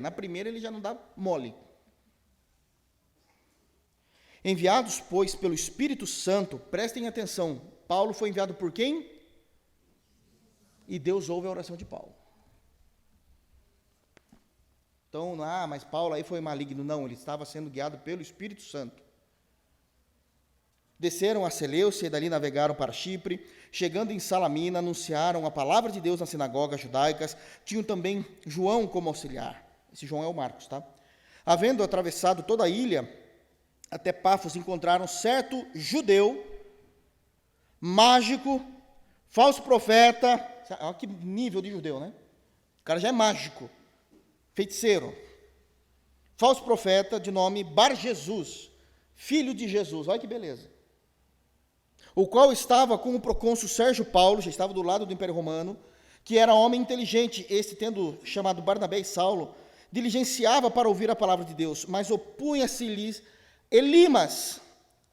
S1: Na primeira ele já não dá mole. Enviados, pois, pelo Espírito Santo, prestem atenção, Paulo foi enviado por quem? E Deus ouve a oração de Paulo. Então, mas Paulo aí foi maligno. Não, ele estava sendo guiado pelo Espírito Santo. Desceram a Seleucia e dali navegaram para Chipre. Chegando em Salamina, anunciaram a palavra de Deus nas sinagogas judaicas. Tinham também João como auxiliar. Esse João é o Marcos, tá? Havendo atravessado toda a ilha, até Pafos, encontraram certo judeu, mágico, falso profeta. Olha que nível de judeu, né? O cara já é mágico, feiticeiro. Falso profeta de nome Bar-Jesus, filho de Jesus. Olha que beleza. O qual estava com o procônsul Sérgio Paulo, já estava do lado do Império Romano, que era homem inteligente. Este, tendo chamado Barnabé e Saulo, diligenciava para ouvir a palavra de Deus, mas opunha-se-lhes Elimas,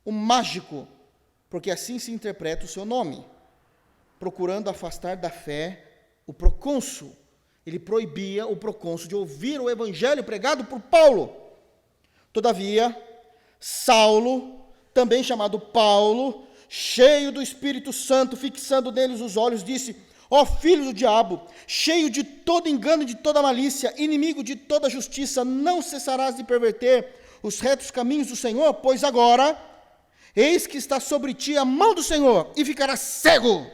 S1: o mágico, porque assim se interpreta o seu nome, procurando afastar da fé o procônsul. Ele proibia o procônsul de ouvir o evangelho pregado por Paulo. Todavia, Saulo, também chamado Paulo, cheio do Espírito Santo, fixando neles os olhos, disse: ó filho do diabo, cheio de todo engano e de toda malícia, inimigo de toda justiça, não cessarás de perverter os retos caminhos do Senhor, pois agora, eis que está sobre ti a mão do Senhor, e ficarás cego,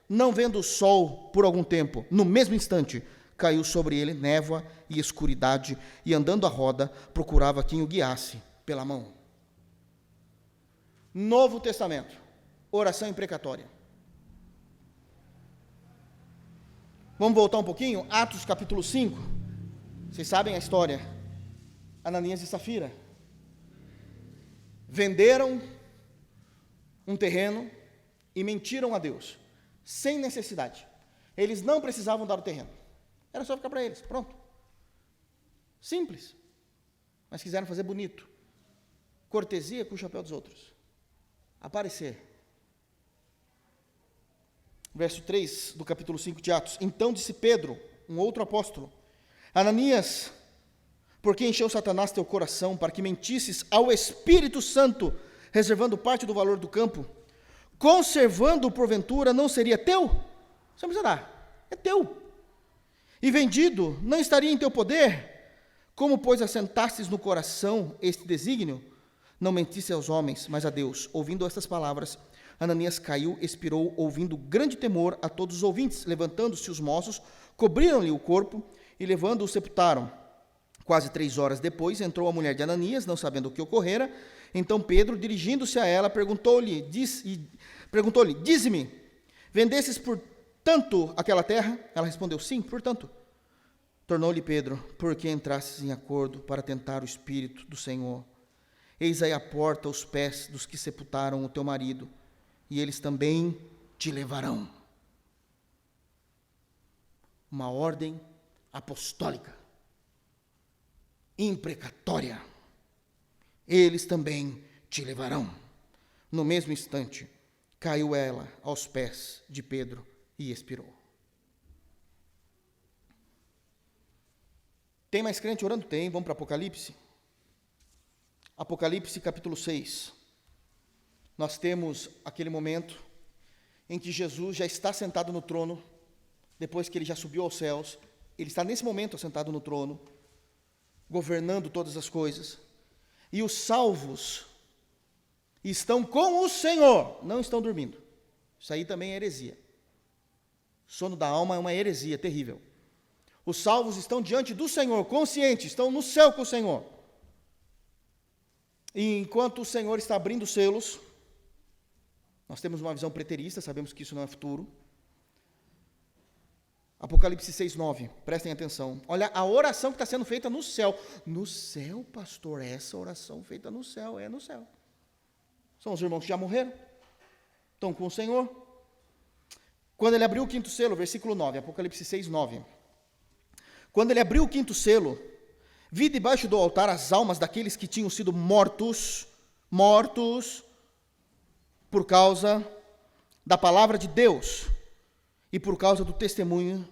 S1: não vendo o sol por algum tempo. No mesmo instante, caiu sobre ele névoa e escuridade, e andando à roda, procurava quem o guiasse pela mão. Novo Testamento, oração imprecatória. Vamos voltar um pouquinho, Atos capítulo 5, vocês sabem a história, Ananias e Safira, venderam um terreno e mentiram a Deus, sem necessidade. Eles não precisavam dar o terreno, era só ficar para eles, pronto. Simples, mas quiseram fazer bonito. Cortesia com o chapéu dos outros. Aparecer. Verso 3 do capítulo 5 de Atos. Então disse Pedro, um outro apóstolo: Ananias, por que encheu Satanás teu coração para que mentisses ao Espírito Santo, reservando parte do valor do campo? Conservando porventura não seria teu? Você não precisa dar, é teu. E vendido não estaria em teu poder? Como, pois, assentastes no coração este desígnio? Não mentisse aos homens, mas a Deus. Ouvindo estas palavras, Ananias caiu, expirou, ouvindo grande temor a todos os ouvintes. Levantando-se os moços, cobriram-lhe o corpo e, levando-o, sepultaram. Quase 3 horas depois, entrou a mulher de Ananias, não sabendo o que ocorrera. Então Pedro, dirigindo-se a ela, perguntou-lhe, dize-me, vendesses por tanto aquela terra? Ela respondeu, sim, por tanto. Tornou-lhe Pedro, porque entrastes em acordo para tentar o Espírito do Senhor? Eis aí a porta os pés dos que sepultaram o teu marido, e eles também te levarão. Uma ordem apostólica, imprecatória. Eles também te levarão. No mesmo instante, caiu ela aos pés de Pedro e expirou. Tem mais crente orando? Tem. Vamos para Apocalipse. Apocalipse capítulo 6. Nós temos aquele momento em que Jesus já está sentado no trono, depois que ele já subiu aos céus. Ele está nesse momento sentado no trono, governando todas as coisas. E os salvos estão com o Senhor, não estão dormindo. Isso aí também é heresia. Sono da alma é uma heresia terrível. Os salvos estão diante do Senhor, conscientes, estão no céu com o Senhor. E enquanto o Senhor está abrindo os selos, nós temos uma visão preterista, sabemos que isso não é futuro. Apocalipse 6:9, prestem atenção. Olha a oração que está sendo feita no céu. No céu, pastor, essa oração feita no céu, é no céu. São os irmãos que já morreram, estão com o Senhor. Quando ele abriu o 5º selo, versículo 9, Apocalipse 6:9. Quando ele abriu o 5º selo, Vi debaixo do altar as almas daqueles que tinham sido mortos por causa da palavra de Deus e por causa do testemunho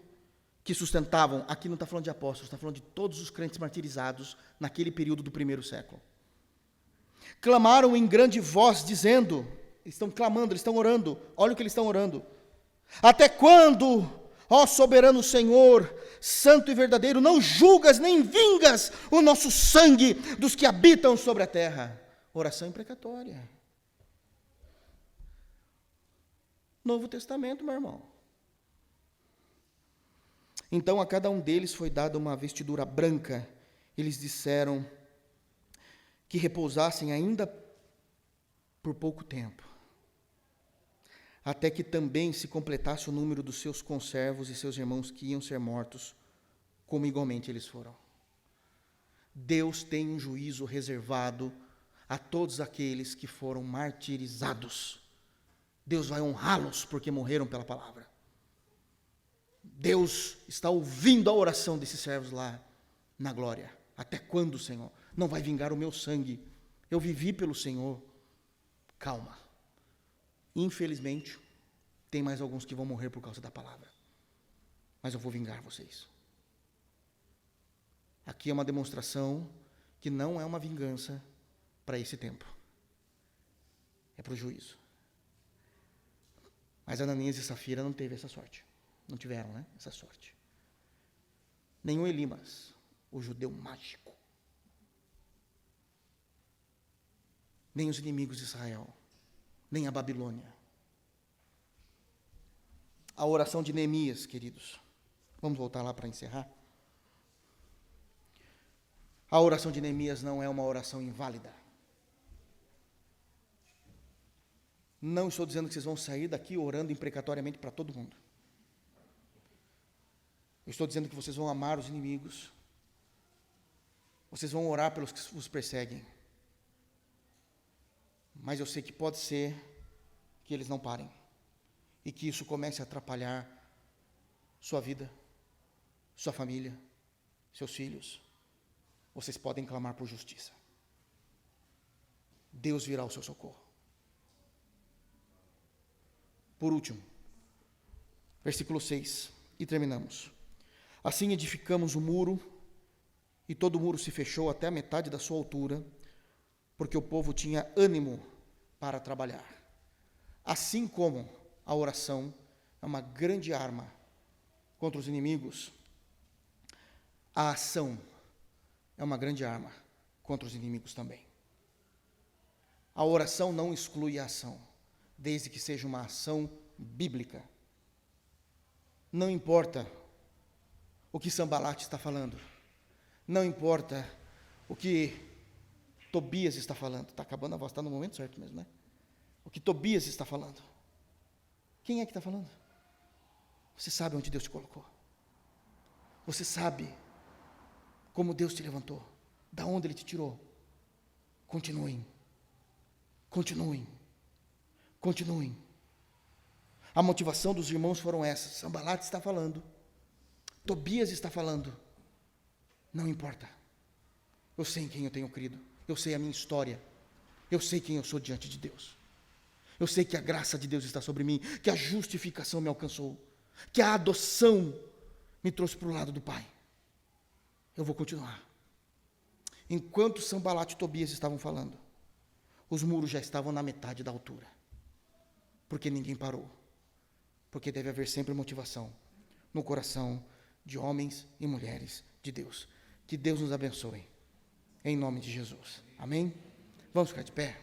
S1: que sustentavam. Aqui não está falando de apóstolos, está falando de todos os crentes martirizados naquele período do primeiro século. Clamaram em grande voz, dizendo, eles estão clamando, eles estão orando, olha o que eles estão orando. Até quando, ó soberano Senhor, santo e verdadeiro, não julgas nem vingas o nosso sangue dos que habitam sobre a terra? Oração imprecatória. Novo Testamento, meu irmão. Então a cada um deles foi dada uma vestidura branca. Eles disseram que repousassem ainda por pouco tempo, até que também se completasse o número dos seus conservos e seus irmãos que iam ser mortos, como igualmente eles foram. Deus tem um juízo reservado a todos aqueles que foram martirizados. Deus vai honrá-los porque morreram pela palavra. Deus está ouvindo a oração desses servos lá na glória. Até quando, Senhor? Não vai vingar o meu sangue. Eu vivi pelo Senhor. Calma. Infelizmente, tem mais alguns que vão morrer por causa da palavra. Mas eu vou vingar vocês. Aqui é uma demonstração que não é uma vingança para esse tempo. É para o juízo. Mas Ananias e Safira não teve essa sorte. Não tiveram, né? Essa sorte. Nem o Elimas, o judeu mágico. Nem os inimigos de Israel. Nem a Babilônia. A oração de Neemias, queridos. Vamos voltar lá para encerrar. A oração de Neemias não é uma oração inválida. Não estou dizendo que vocês vão sair daqui orando imprecatoriamente para todo mundo. Eu estou dizendo que vocês vão amar os inimigos. Vocês vão orar pelos que os perseguem. Mas eu sei que pode ser que eles não parem. E que isso comece a atrapalhar sua vida, sua família, seus filhos. Vocês podem clamar por justiça. Deus virá ao seu socorro. Por último, versículo 6, e terminamos. Assim edificamos o muro, e todo o muro se fechou até a metade da sua altura, porque o povo tinha ânimo para trabalhar. Assim como a oração é uma grande arma contra os inimigos, a ação é uma grande arma contra os inimigos também. A oração não exclui a ação, desde que seja uma ação bíblica. Não importa o que Sambalat está falando, não importa o que Tobias está falando. Está acabando a voz, está no momento certo mesmo, né? O que Tobias está falando. Quem é que está falando? Você sabe onde Deus te colocou. Você sabe como Deus te levantou, da onde Ele te tirou. Continuem. Continuem. Continuem. A motivação dos irmãos foram essas. Sambalat está falando. Tobias está falando. Não importa. Eu sei em quem eu tenho crido. Eu sei a minha história. Eu sei quem eu sou diante de Deus. Eu sei que a graça de Deus está sobre mim, que a justificação me alcançou, que a adoção me trouxe para o lado do Pai. Eu vou continuar. Enquanto Sambalat e Tobias estavam falando, os muros já estavam na metade da altura. Porque ninguém parou. Porque deve haver sempre motivação no coração de homens e mulheres de Deus. Que Deus nos abençoe. Em nome de Jesus. Amém? Vamos ficar de pé?